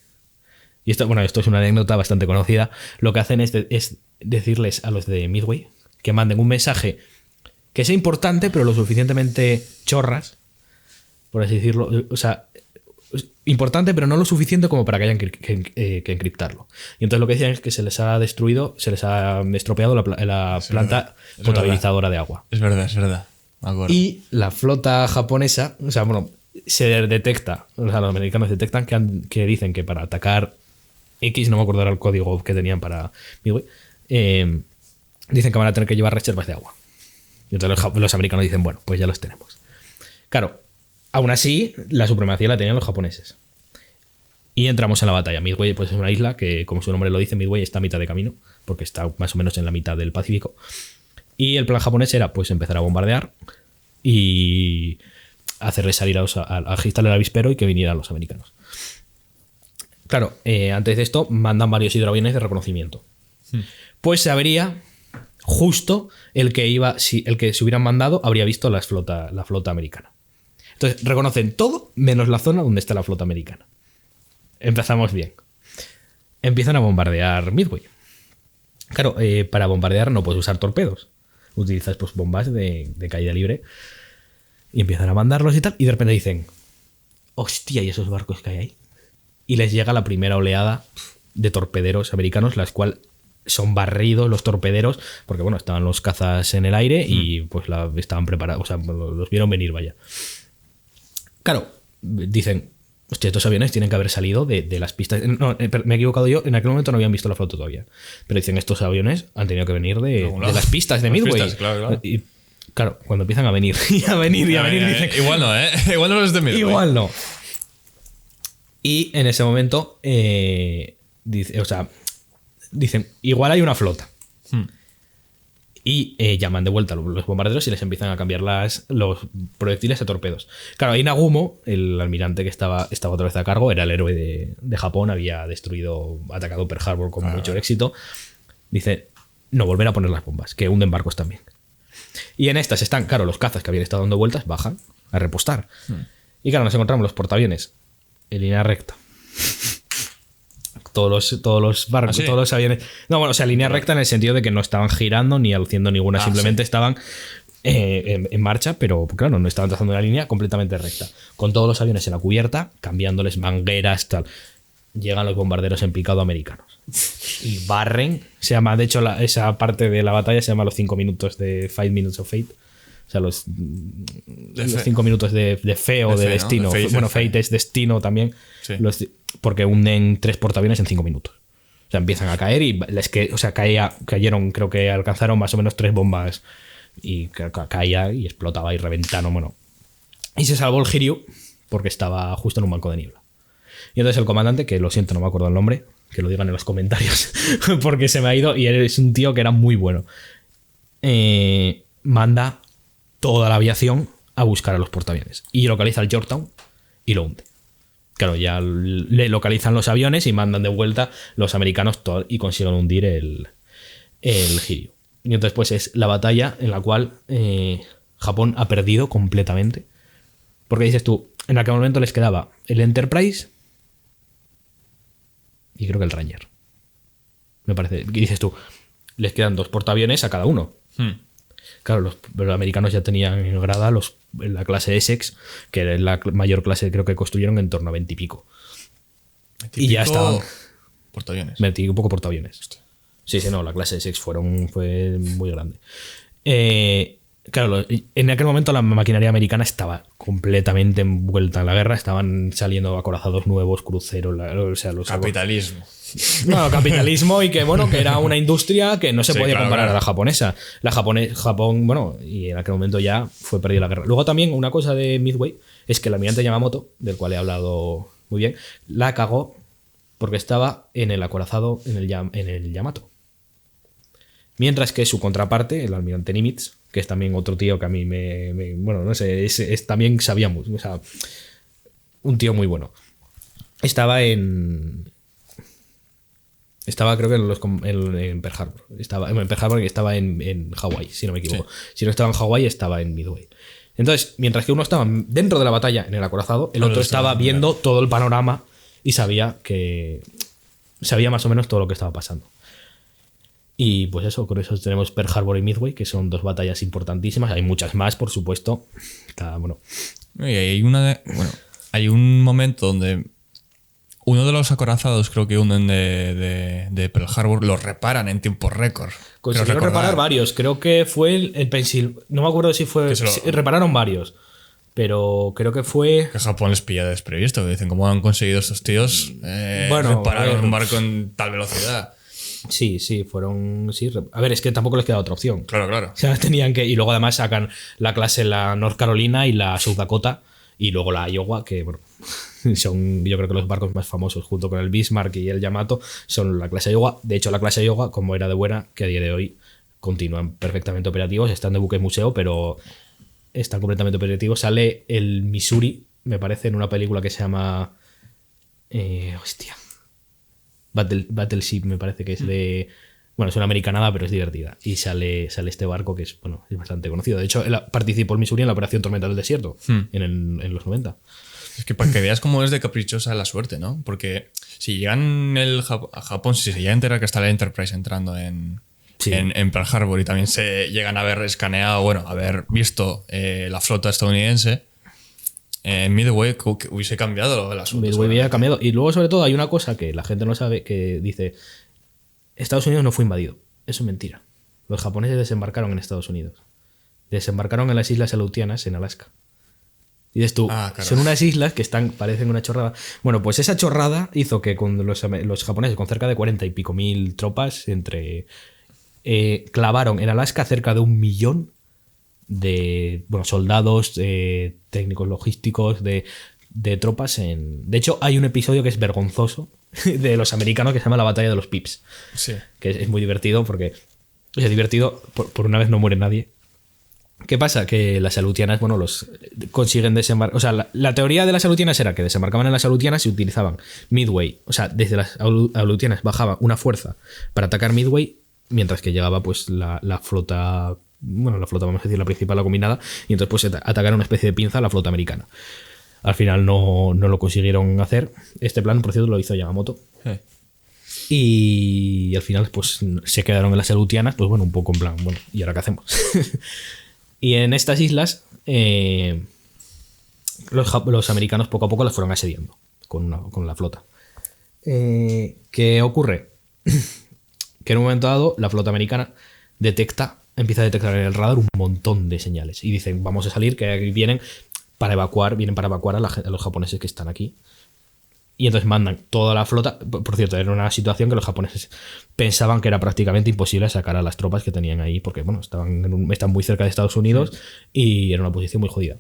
S2: Y esto es una anécdota bastante conocida. Lo que hacen es decirles a los de Midway que manden un mensaje que sea importante, pero lo suficientemente chorras, por así decirlo. O sea, importante, pero no lo suficiente como para que hayan que encriptarlo. Y entonces lo que decían es que se les ha estropeado la planta potabilizadora de agua.
S1: Es verdad. Me acuerdo.
S2: Y la flota japonesa, o sea, bueno, se detecta, o sea, los americanos detectan que dicen que para atacar X, no me acuerdo ahora el código que tenían para Midway, dicen que van a tener que llevar reservas de agua. Y entonces los americanos dicen, bueno, pues ya los tenemos. Claro, aún así, la supremacía la tenían los japoneses. Y entramos en la batalla. Midway pues, es una isla que, como su nombre lo dice, Midway está a mitad de camino, porque está más o menos en la mitad del Pacífico. Y el plan japonés era pues empezar a bombardear y hacerle salir a agistarle el avispero y que vinieran los americanos. Claro, antes de esto mandan varios hidroaviones de reconocimiento. Pues se habría justo el que se hubieran mandado habría visto la flota americana. Entonces reconocen todo menos la zona donde está la flota americana. Empezamos bien. Empiezan a bombardear Midway. Claro, para bombardear no puedes usar torpedos. Utilizas pues bombas de caída libre y empiezan a mandarlos y tal, y de repente dicen, hostia, ¿y esos barcos que hay ahí? Y les llega la primera oleada de torpederos americanos, las cuales son barridos los torpederos, porque bueno, estaban los cazas en el aire y pues estaban preparados, o sea, los vieron venir, vaya. Claro, dicen, hostia, estos aviones tienen que haber salido de las pistas. No, me he equivocado yo, en aquel momento no habían visto la flota todavía. Pero dicen, estos aviones han tenido que venir de las pistas de Midway.
S1: Claro.
S2: Y claro, cuando empiezan a venir, dicen,
S1: igual no, ¿eh? Igual no los de Midway.
S2: Igual no. Y en ese momento, dicen, igual hay una flota. Y llaman de vuelta los bombarderos y les empiezan a cambiar los proyectiles a torpedos. Claro, ahí Nagumo, el almirante que estaba otra vez a cargo, era el héroe de Japón, había atacado Pearl Harbor con mucho éxito. Dice, no, volver a poner las bombas, que hunden barcos también. Y en estas están, claro, los cazas que habían estado dando vueltas, bajan a repostar. Y claro, nos encontramos los portaaviones en línea recta. Todos los barcos, todos los aviones. No, bueno, o sea, línea recta en el sentido de que no estaban girando ni haciendo ninguna, simplemente estaban en marcha, pero claro, no estaban trazando una línea completamente recta. Con todos los aviones en la cubierta, cambiándoles mangueras, tal. Llegan los bombarderos en picado americanos. Y barren. Se llama, de hecho, esa parte de la batalla se llama los 5 minutos de 5 Minutes of Fate. O sea, los 5 minutos de fe o de destino. ¿No? Bueno, fate es destino también. Sí. Porque hunden 3 portaaviones en 5 minutos. O sea, empiezan a caer y cayeron, creo que alcanzaron más o menos 3 bombas y caía y explotaba y reventaron. Bueno. Y se salvó el Hiryu porque estaba justo en un banco de niebla. Y entonces el comandante, que lo siento, no me acuerdo el nombre, que lo digan en los comentarios, porque se me ha ido, y es un tío que era muy bueno, manda toda la aviación a buscar a los portaaviones. Y localiza el Yorktown y lo hunde. Claro, ya le localizan los aviones y mandan de vuelta los americanos y consiguen hundir el Hiryu. Y entonces pues es la batalla en la cual Japón ha perdido completamente. Porque dices tú, en aquel momento les quedaba el Enterprise y creo que el Ranger. Me parece. Y dices tú, les quedan 2 portaaviones a cada uno. Claro, los americanos ya tenían en grada la clase Essex, que es la mayor clase, creo que construyeron en torno a 20 y pico. Y ya estaban.
S1: Portaaviones.
S2: 20 y un poco portaaviones.
S1: Hostia.
S2: Sí, no, la clase Essex fue muy grande. Claro, en aquel momento la maquinaria americana estaba completamente envuelta en la guerra, estaban saliendo acorazados nuevos, cruceros, o sea, los
S1: Capitalismo.
S2: no, capitalismo y que bueno, que era una industria que no se
S1: Sí,
S2: podía
S1: claro,
S2: comparar
S1: claro.
S2: a la japonesa. Japón, bueno, y en aquel momento ya fue perdida la guerra. Luego también una cosa de Midway es que el almirante Yamamoto, del cual he hablado muy bien, la cagó porque estaba en el acorazado en el Yamato. Mientras que su contraparte, el almirante Nimitz, que es también otro tío que a mí bueno, no sé, también sabíamos, o sea, un tío muy bueno. Estaba creo que en Pearl Harbor. En Pearl Harbor, que estaba en Hawái, si no me equivoco.
S1: Sí.
S2: Si no estaba en Hawái, estaba en Midway. Entonces, mientras que uno estaba dentro de la batalla en el acorazado, el otro estaba viendo todo el panorama y sabía más o menos todo lo que estaba pasando. Y pues eso, con eso tenemos Pearl Harbor y Midway, que son dos batallas importantísimas. Hay muchas más, por supuesto. Bueno.
S1: Y hay un momento donde uno de los acorazados, creo que hunden de Pearl Harbor, los reparan en tiempo récord.
S2: Consiguieron reparar varios. Creo que fue el Pensil. No me acuerdo si fue. Repararon varios. Pero creo que fue.
S1: Que Japón les pilla desprevisto. Que dicen, ¿cómo han conseguido estos tíos reparar un barco en tal velocidad?
S2: Sí, fueron. Sí. A ver, es que tampoco les queda otra opción.
S1: Claro.
S2: O sea, tenían que. Y luego además sacan la clase la North Carolina y la South Dakota. Y luego la Iowa, que bueno, son yo creo que los barcos más famosos, junto con el Bismarck y el Yamato, son la clase Iowa. De hecho, la clase Iowa, como era de buena, que a día de hoy continúan perfectamente operativos, están de buque museo, pero están completamente operativos. Sale el Missouri, me parece, en una película que se llama. Battleship, me parece que es de. Bueno, es una americanada, pero es divertida. Y sale este barco que es bastante conocido. De hecho, él participó el Missouri en la Operación Tormenta del Desierto, en los 90. Es
S1: que para que veas cómo es de caprichosa la suerte, ¿no? Porque si llegan a Japón, si se llega a enterar que está la Enterprise entrando en Pearl Harbor y también se llegan a haber escaneado, haber visto la flota estadounidense, Midway hubiese cambiado el asunto.
S2: Midway hubiera cambiado. Y luego, sobre todo, hay una cosa que la gente no sabe, que dice: Estados Unidos no fue invadido. Eso es mentira. Los japoneses desembarcaron en Estados Unidos. Desembarcaron en las Islas Aleutianas, en Alaska. Y dices tú, son unas islas que parecen una chorrada. Bueno, pues esa chorrada hizo que con los japoneses, con cerca de 40 y pico mil tropas, clavaron en Alaska cerca de 1 millón de soldados, técnicos logísticos, de tropas. De hecho, hay un episodio que es vergonzoso de los americanos que se llama La Batalla de los Pips.
S1: Sí.
S2: Que es muy divertido porque es divertido, por una vez no muere nadie. ¿Qué pasa? Que las aleutianas, los consiguen desembarcar. O sea, la teoría de las aleutianas era que desembarcaban en las aleutianas y utilizaban Midway. O sea, desde las aleutianas bajaba una fuerza para atacar Midway, mientras que llegaba pues la flota. Bueno, la flota, vamos a decir, la principal, la combinada. Y entonces pues atacaron una especie de pinza a la flota americana. Al final no lo consiguieron hacer. Este plan, por cierto, lo hizo Yamamoto. Y al final pues se quedaron en las aleutianas, pues un poco en plan, ¿y ahora qué hacemos? Y en estas islas los americanos poco a poco las fueron asediando con la flota. ¿Qué ocurre? Que en un momento dado la flota americana empieza a detectar en el radar un montón de señales y dicen: vamos a salir, que vienen para evacuar a los japoneses que están aquí. Y entonces mandan toda la flota. Por cierto, era una situación que los japoneses pensaban que era prácticamente imposible sacar a las tropas que tenían ahí, porque están muy cerca de Estados Unidos y era una posición muy jodida.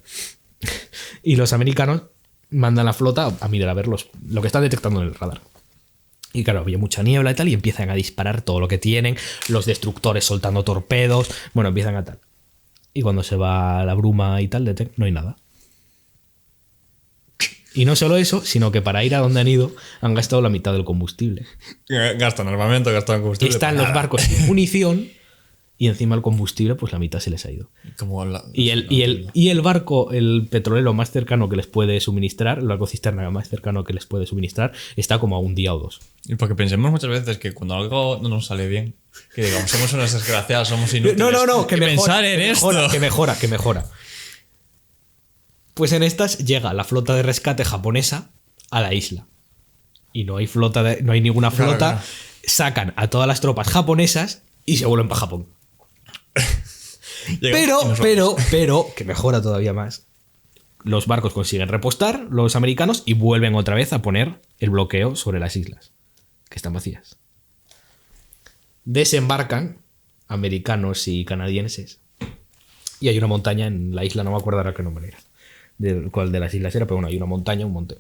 S2: Y los americanos mandan la flota a mirar a ver lo que están detectando en el radar. Y claro, había mucha niebla y tal, y empiezan a disparar todo lo que tienen, los destructores soltando torpedos, empiezan a tal. Y cuando se va la bruma y tal, no hay nada. Y no solo eso, sino que para ir a donde han ido han gastado la mitad del combustible.
S1: Gastan armamento, gastan combustible.
S2: Están los barcos sin munición y encima el combustible, pues la mitad se les ha ido.
S1: Y
S2: el barco, el petrolero más cercano que les puede suministrar, el barco cisterna más cercano que les puede suministrar, está como a un día o dos.
S1: Y porque pensemos muchas veces que cuando algo no nos sale bien, que digamos, somos unas desgraciadas, somos inútiles.
S2: No, que
S1: pensar en esto.
S2: Que mejora. Pues en estas llega la flota de rescate japonesa a la isla. Y no hay ninguna flota. Claro. Sacan a todas las tropas japonesas y se vuelven para Japón. pero, que mejora todavía más. Los barcos consiguen repostar, los americanos, y vuelven otra vez a poner el bloqueo sobre las islas, que están vacías. Desembarcan americanos y canadienses. Y hay una montaña en la isla, no me acuerdo ahora qué nombre era, de cuál de las islas era, pero bueno, hay una montaña, un monte.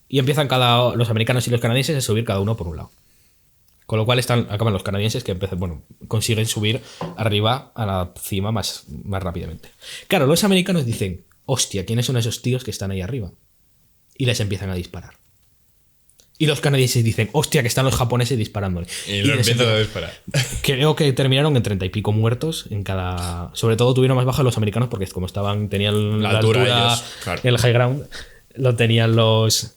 S2: Y empiezan los americanos y los canadienses a subir cada uno por un lado. Con lo cual acaban los canadienses que consiguen subir arriba a la cima más rápidamente. Claro, los americanos dicen, hostia, ¿quiénes son esos tíos que están ahí arriba? Y les empiezan a disparar. Y los canadienses dicen, hostia, que están los japoneses disparándoles.
S1: Y lo empiezan a disparar.
S2: Creo que terminaron en 30 y pico muertos en cada... Sobre todo tuvieron más bajas los americanos porque como tenían la altura ellos, claro. El high ground, lo tenían los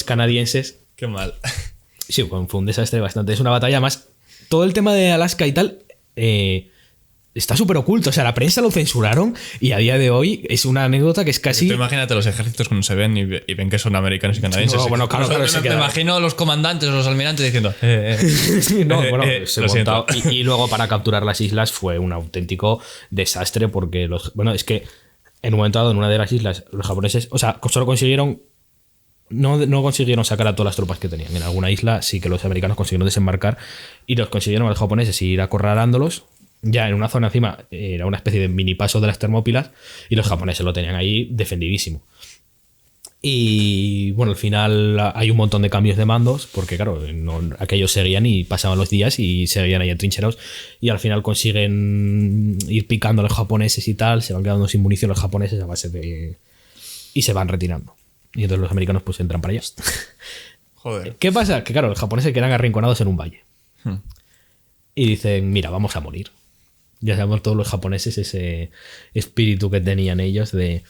S2: canadienses.
S1: Qué mal.
S2: Sí, fue un desastre bastante. Es una batalla más... Todo el tema de Alaska y tal está súper oculto. O sea, la prensa lo censuraron y a día de hoy es una anécdota que es casi...
S1: Tú imagínate los ejércitos cuando se ven y ven que son americanos y canadienses.
S2: No, bueno, claro,
S1: me imagino a los comandantes o los almirantes diciendo...
S2: se montó. Y luego para capturar las islas fue un auténtico desastre porque es que en un momento dado en una de las islas los japoneses... O sea, solo consiguieron... No consiguieron sacar a todas las tropas que tenían. En alguna isla sí que los americanos consiguieron desembarcar y los consiguieron a los japoneses ir acorralándolos. Ya en una zona encima era una especie de mini paso de las Termópilas y los japoneses lo tenían ahí defendidísimo. Y bueno, al final hay un montón de cambios de mandos porque claro, aquellos seguían y pasaban los días y seguían ahí atrincherados y al final consiguen ir picando a los japoneses y tal, se van quedando sin munición los japoneses a base de... y se van retirando. Y entonces los americanos pues entran para allá.
S1: Joder.
S2: ¿Qué pasa? Que claro, los japoneses quedan arrinconados en un valle. Y dicen, mira, vamos a morir. Ya sabemos todos los japoneses ese espíritu que tenían ellos de...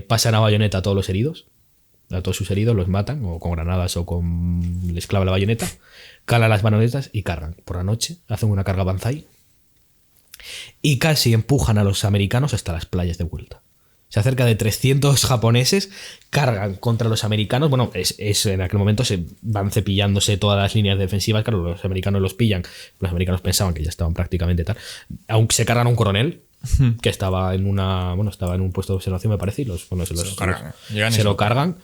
S2: pasan a bayoneta a todos los heridos. A todos sus heridos los matan, o con granadas o les clavan la bayoneta. Calan las bayonetas y cargan. Por la noche hacen una carga banzai. Y casi empujan a los americanos hasta las playas de vuelta. O sea, cerca de 300 japoneses cargan contra los americanos. Bueno, en aquel momento se van cepillándose todas las líneas defensivas. Claro, los americanos los pillan. Los americanos pensaban que ya estaban prácticamente tal. Aunque se cargan a un coronel que estaba en un puesto de observación, me parece, y se lo cargan.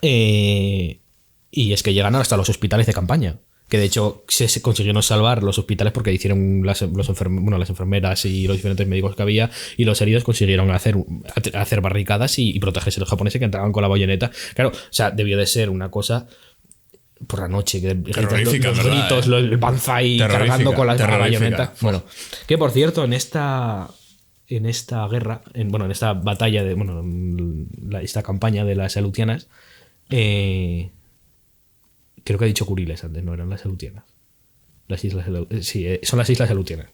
S2: Y es que llegan hasta los hospitales de campaña. Que de hecho se consiguieron salvar los hospitales porque hicieron las enfermeras y los diferentes médicos que había, y los heridos consiguieron hacer barricadas y protegerse los japoneses que entraban con la bayoneta. Claro, o sea, debió de ser una cosa por la noche, que los gritos, el banzai cargando con la bayoneta. Bueno, que por cierto, en esta guerra, en esta batalla, esta campaña de las Aleutianas, creo que he dicho Kuriles antes, no eran las Aleutianas. Sí, son las Islas Aleutianas.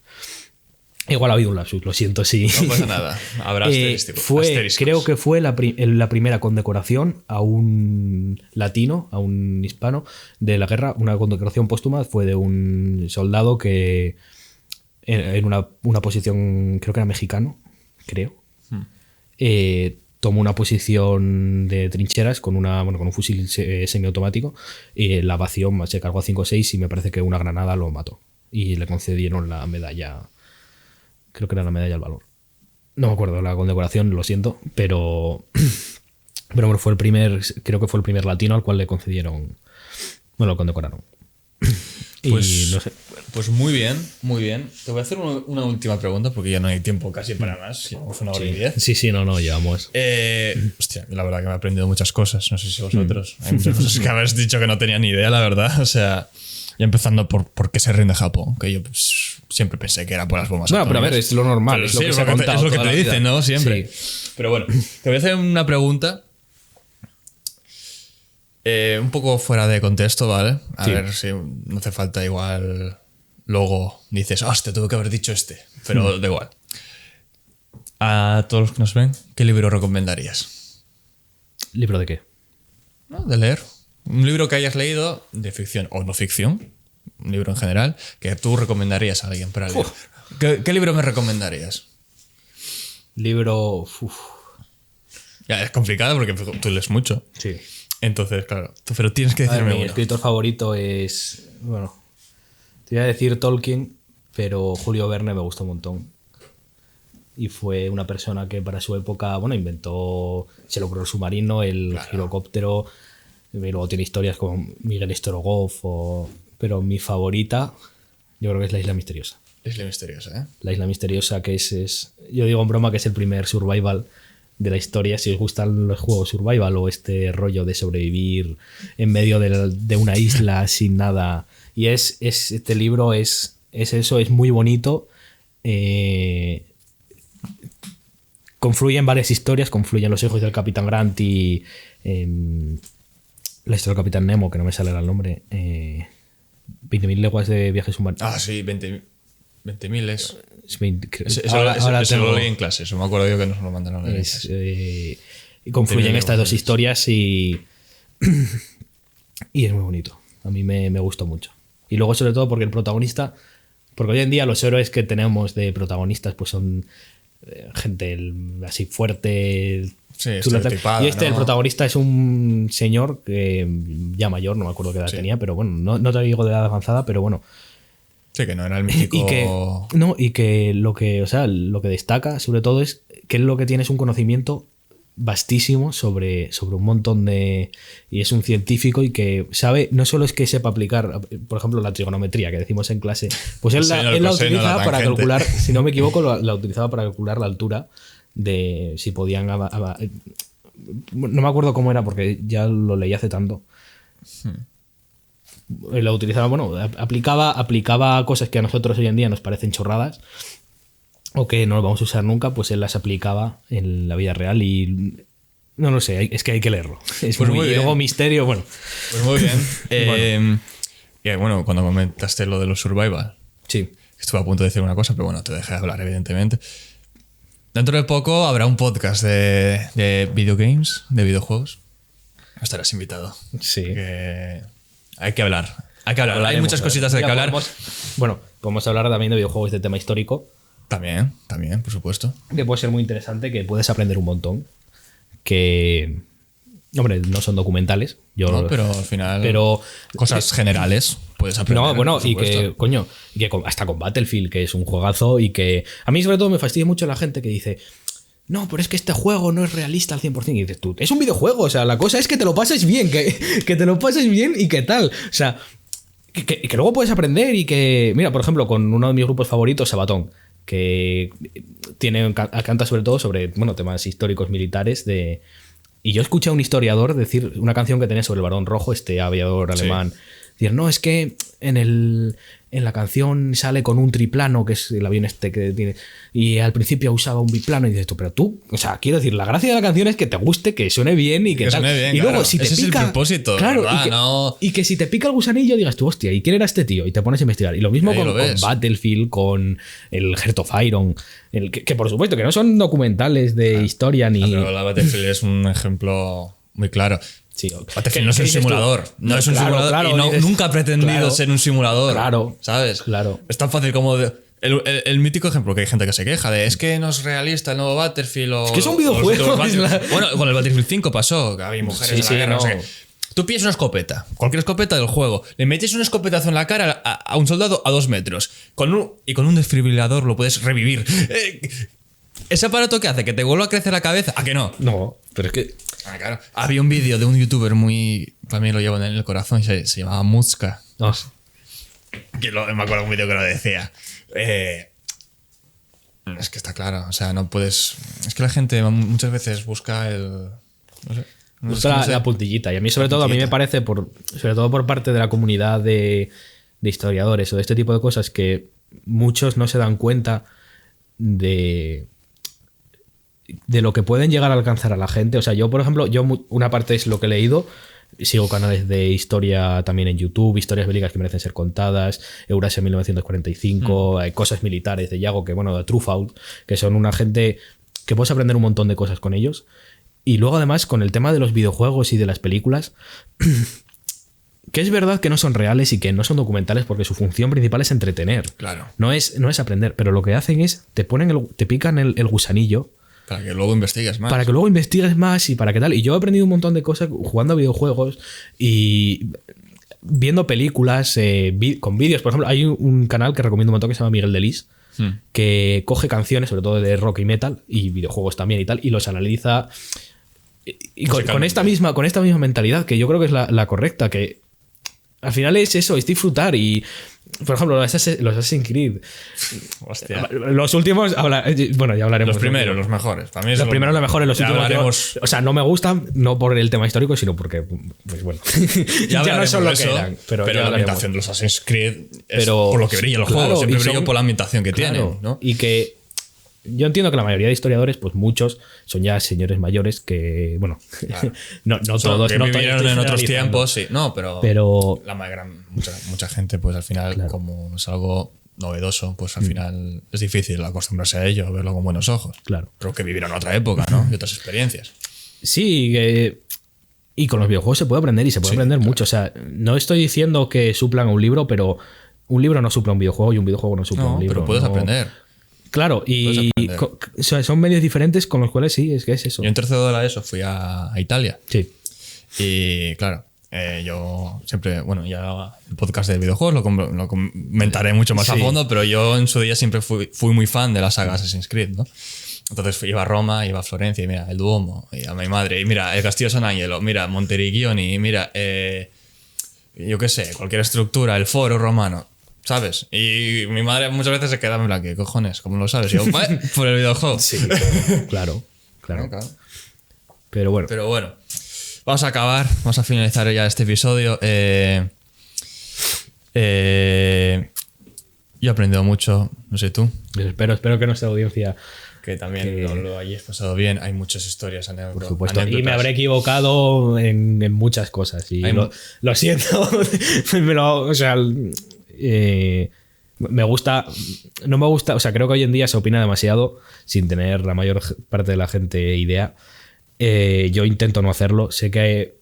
S2: Igual ha habido un lapsus, lo siento, sí.
S1: No pasa nada, habrá asterísticos.
S2: Creo que fue la primera condecoración a un latino, a un hispano de la guerra. Una condecoración póstuma fue de un soldado que en una posición, creo que era mexicano, tomó una posición de trincheras con un fusil semiautomático y la vació, se cargó a 5 o 6 y me parece que una granada lo mató. Y le concedieron la medalla, creo que era la medalla al valor. No me acuerdo la condecoración, lo siento, pero bueno, creo que fue el primer latino al cual le concedieron, lo condecoraron.
S1: Pues,
S2: y no sé.
S1: Pues muy bien, muy bien. Te voy a hacer una última pregunta porque ya no hay tiempo casi para más. Llevamos 1 hora y 10.
S2: Sí, no, llevamos.
S1: Hostia, la verdad que me he aprendido muchas cosas. No sé si vosotros. Hay muchas cosas que habéis dicho que no tenía ni idea, la verdad. O sea, ya empezando por qué se rinde Japón, que yo siempre pensé que era por las bombas atómicas.
S2: Pero a ver, es lo normal, es lo que se ha contado.
S1: Es lo que te dicen, ¿no? Siempre. Sí. Pero bueno, te voy a hacer una pregunta. Un poco fuera de contexto, ¿vale? A ver si no hace falta igual luego dices, hostia, tuve que haber dicho este. Pero da igual. A todos los que nos ven, ¿qué libro recomendarías?
S2: ¿Libro de qué?
S1: ¿No? De leer. Un libro que hayas leído de ficción o no ficción, un libro en general, que tú recomendarías a alguien para leer. ¿Qué libro me recomendarías?
S2: Libro...
S1: Ya, es complicado porque tú lees mucho.
S2: Sí.
S1: Entonces, claro, pero tienes que decirme
S2: Mi
S1: uno.
S2: escritor favorito es... Bueno, te iba a decir Tolkien, pero Julio Verne me gustó un montón. Y fue una persona que para su época, bueno, inventó, se logró el submarino, el girocóptero, y luego tiene historias como Miguel Strogoff, pero mi favorita yo creo que es La Isla Misteriosa.
S1: Isla Misteriosa, ¿eh?
S2: La Isla Misteriosa, que es yo digo en broma que es el primer survival de la historia. Si os gustan los juegos survival o este rollo de sobrevivir en medio de una isla sin nada, y este libro es eso, es muy bonito. Confluyen varias historias, confluyen Los hijos del Capitán Grant y la historia del Capitán Nemo, que no me sale el nombre, 20.000 leguas de viaje submarino.
S1: Ah, sí, 20.000 es...
S2: Ahora
S1: eso lo leí en clase, eso me acuerdo yo que nos lo mandaron a leer.
S2: Y confluyen estas dos historias y es muy bonito. A mí me gustó mucho. Y luego sobre todo porque el protagonista, porque hoy en día los héroes que tenemos de protagonistas pues son gente así fuerte,
S1: sí, estereotipada,
S2: y el
S1: ¿no?
S2: protagonista es un señor que ya mayor, no me acuerdo qué edad tenía, pero bueno, no te digo de edad avanzada, pero bueno.
S1: Sí, que no era el mítico...
S2: Y que lo que destaca sobre todo es que él lo que tiene es un conocimiento vastísimo sobre un montón de... Y es un científico y que sabe, no solo es que sepa aplicar, por ejemplo, la trigonometría que decimos en clase, pues él la utiliza para calcular, si no me equivoco, la utilizaba para calcular la altura de si podían... No me acuerdo cómo era porque ya lo leí hace tanto. Lo utilizaba, bueno, aplicaba cosas que a nosotros hoy en día nos parecen chorradas o que no vamos a usar nunca, pues él las aplicaba en la vida real y no lo sé, es que hay que leerlo. Es
S1: pues
S2: muy, y luego misterio, bueno.
S1: Pues muy bien. Bueno, cuando comentaste lo de los survival,
S2: sí,
S1: estuve a punto de decir una cosa, pero bueno, te dejé hablar, evidentemente. Dentro de poco habrá un podcast de videogames, de videojuegos. Estarás invitado.
S2: Sí.
S1: Que hay que hablar. Hay muchas cositas de que hablar.
S2: Podemos hablar también de videojuegos de tema histórico.
S1: También, por supuesto.
S2: Que puede ser muy interesante, que puedes aprender un montón. Que, hombre, no son documentales.
S1: No, pero al final, cosas generales puedes aprender.
S2: No, bueno, y que hasta con Battlefield, que es un juegazo, y que a mí sobre todo me fastidia mucho la gente que dice... No, pero es que este juego no es realista al 100%. Y dices tú, es un videojuego, o sea, la cosa es que te lo pases bien, que te lo pases bien y qué tal. O sea, que luego puedes aprender y que... Mira, por ejemplo, con uno de mis grupos favoritos, Sabatón, que canta sobre todo sobre, bueno, temas históricos militares de... Y yo escuché a un historiador decir una canción que tenía sobre el Barón Rojo, este aviador alemán. Sí. Decir, no, es que en la canción sale con un triplano, que es el avión este que tiene, y al principio usaba un biplano, y dices tú, pero tú, o sea, quiero decir, la gracia de la canción es que te guste, que suene bien y que tal.
S1: Suene bien,
S2: y luego,
S1: claro.
S2: si te
S1: ese
S2: pica,
S1: es el propósito,
S2: claro,
S1: ¿verdad?
S2: y que si te pica el gusanillo, digas tú, hostia, ¿y quién era este tío? Y te pones a investigar. Y lo mismo con Battlefield, con el Heart of Iron, que por supuesto que no son documentales de historia ni.
S1: Pero la Battlefield es un ejemplo muy claro.
S2: Sí,
S1: Battlefield no es un simulador. No es un simulador. Claro, y nunca ha pretendido ser un simulador.
S2: Claro.
S1: ¿Sabes?
S2: Claro.
S1: Es tan fácil como. El mítico ejemplo que hay gente que se queja de es que no es realista el nuevo Battlefield. Es
S2: que es un videojuego.
S1: Bueno, con el Battlefield 5 pasó, que había mujeres en la guerra, no sé qué. Tú pillas una escopeta, cualquier escopeta del juego, le metes un escopetazo en la cara a un soldado a 2 metros. Y con un desfibrilador lo puedes revivir. ¿Ese aparato qué hace? ¿Que te vuelva a crecer la cabeza? ¿A que no?
S2: No, pero es que...
S1: Claro. Había un vídeo de un youtuber muy... Para mí lo llevo en el corazón, se llamaba Mutzka.
S2: Oh.
S1: Me acuerdo de un vídeo que lo decía. Es que está claro, o sea, no puedes... Es que la gente muchas veces busca el... No sé.
S2: La puntillita. Y a mí, sobre todo, a mí me parece, sobre todo por parte de la comunidad de historiadores o de este tipo de cosas, que muchos no se dan cuenta de lo que pueden llegar a alcanzar a la gente. O sea, yo, por ejemplo, una parte es lo que he leído, Sigo canales de historia también en YouTube, historias bélicas que merecen ser contadas, Eurasia 1945, hay cosas militares de Yago, que bueno, de Trufault, que son una gente que puedes aprender un montón de cosas con ellos. Y luego además con el tema de los videojuegos y de las películas, que es verdad que no son reales y que no son documentales porque su función principal es entretener.
S1: Claro.
S2: No es aprender, pero lo que hacen es te pican el gusanillo.
S1: Para que luego investigues más.
S2: Para que luego investigues más y para que tal. Y yo he aprendido un montón de cosas jugando a videojuegos y viendo películas con vídeos. Por ejemplo, hay un canal que recomiendo un montón que se llama Miguel Delis, que coge canciones, sobre todo de rock y metal, y videojuegos también y tal, y los analiza y con esta misma mentalidad, que yo creo que es la correcta, que al final es eso, es disfrutar. Y por ejemplo, los Assassin's Creed.
S1: Hostia.
S2: Los últimos, bueno, ya hablaremos.
S1: Los primeros, los mejores. Para mí
S2: los primeros, los mejores, los últimos.
S1: Hablaremos...
S2: O sea, no me gustan, no por el tema histórico, sino porque, pues bueno, ya no son lo que eran. Pero
S1: la ambientación de los Assassin's Creed es por lo que brilla los juegos. Siempre brilla por la ambientación que tienen, ¿no?
S2: Y que yo entiendo que la mayoría de historiadores, pues muchos, son ya señores mayores que, bueno, claro. no todos.
S1: Que
S2: no
S1: vivieron en otros tiempos, sí. No, pero mucha gente, pues al final, claro, como es algo novedoso, pues al final es difícil acostumbrarse a ello, verlo con buenos ojos.
S2: Claro.
S1: Pero que vivieron otra época, ¿no? Y otras experiencias.
S2: Sí, y con los videojuegos se puede aprender y se puede aprender mucho. O sea, no estoy diciendo que suplan a un libro, pero un libro no supla a un videojuego y un videojuego no supla a un libro.
S1: Pero puedes aprender.
S2: Claro, y son medios diferentes con los cuales sí, es que es eso.
S1: Yo en tercero de la ESO fui a Italia.
S2: Sí.
S1: Y claro, yo siempre, bueno, ya el podcast de videojuegos lo comentaré mucho más a fondo, pero yo en su día siempre fui muy fan de la saga Assassin's Creed, ¿no? Entonces iba a Roma, iba a Florencia, y mira, el Duomo, y a mi madre, y mira, el Castillo San Angelo, mira, Monteriggioni, y mira, yo qué sé, cualquier estructura, el Foro Romano. ¿Sabes? Y mi madre muchas veces se quedaba en plan, ¿qué cojones? ¿Cómo lo sabes? Y yo, por el videojuego.
S2: Sí, claro. Pero bueno.
S1: Vamos a acabar. Vamos a finalizar ya este episodio. Yo he aprendido mucho. No sé tú.
S2: Espero que nuestra audiencia...
S1: Que también lo hayáis pasado bien. Hay muchas historias,
S2: por supuesto. Y me habré equivocado en muchas cosas. Y lo siento. O sea... no me gusta, o sea, creo que hoy en día se opina demasiado sin tener la mayor parte de la gente idea. Yo intento no hacerlo. Sé que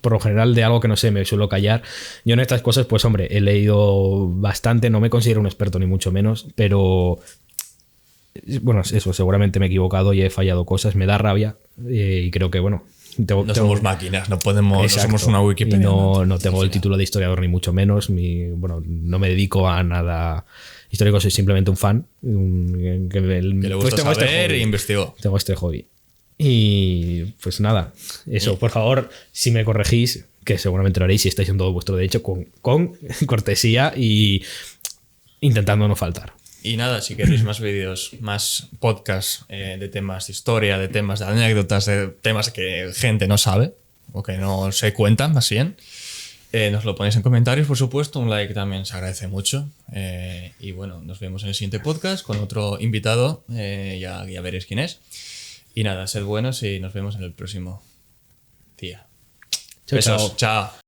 S2: por lo general de algo que no sé me suelo callar. Yo en estas cosas, pues hombre, he leído bastante, no me considero un experto ni mucho menos, pero bueno, eso, seguramente me he equivocado y he fallado cosas, me da rabia y creo que bueno,
S1: no somos máquinas, no somos una Wikipedia.
S2: No tengo el título de historiador ni mucho menos. Bueno, no me dedico a nada histórico, soy simplemente un fan. Que
S1: le gusta saber e investigó.
S2: Tengo este hobby. Y pues nada, eso, por favor, si me corregís, que seguramente lo haréis si estáis en todo vuestro derecho, con cortesía y intentando no faltar.
S1: Y nada, si queréis más vídeos, más podcasts de temas de historia, de temas de anécdotas, de temas que gente no sabe o que no se cuentan, más bien, nos lo ponéis en comentarios, por supuesto. Un like también se agradece mucho. Y bueno, nos vemos en el siguiente podcast con otro invitado. Ya veréis quién es. Y nada, sed buenos y nos vemos en el próximo día.
S2: Chao.
S1: Chao.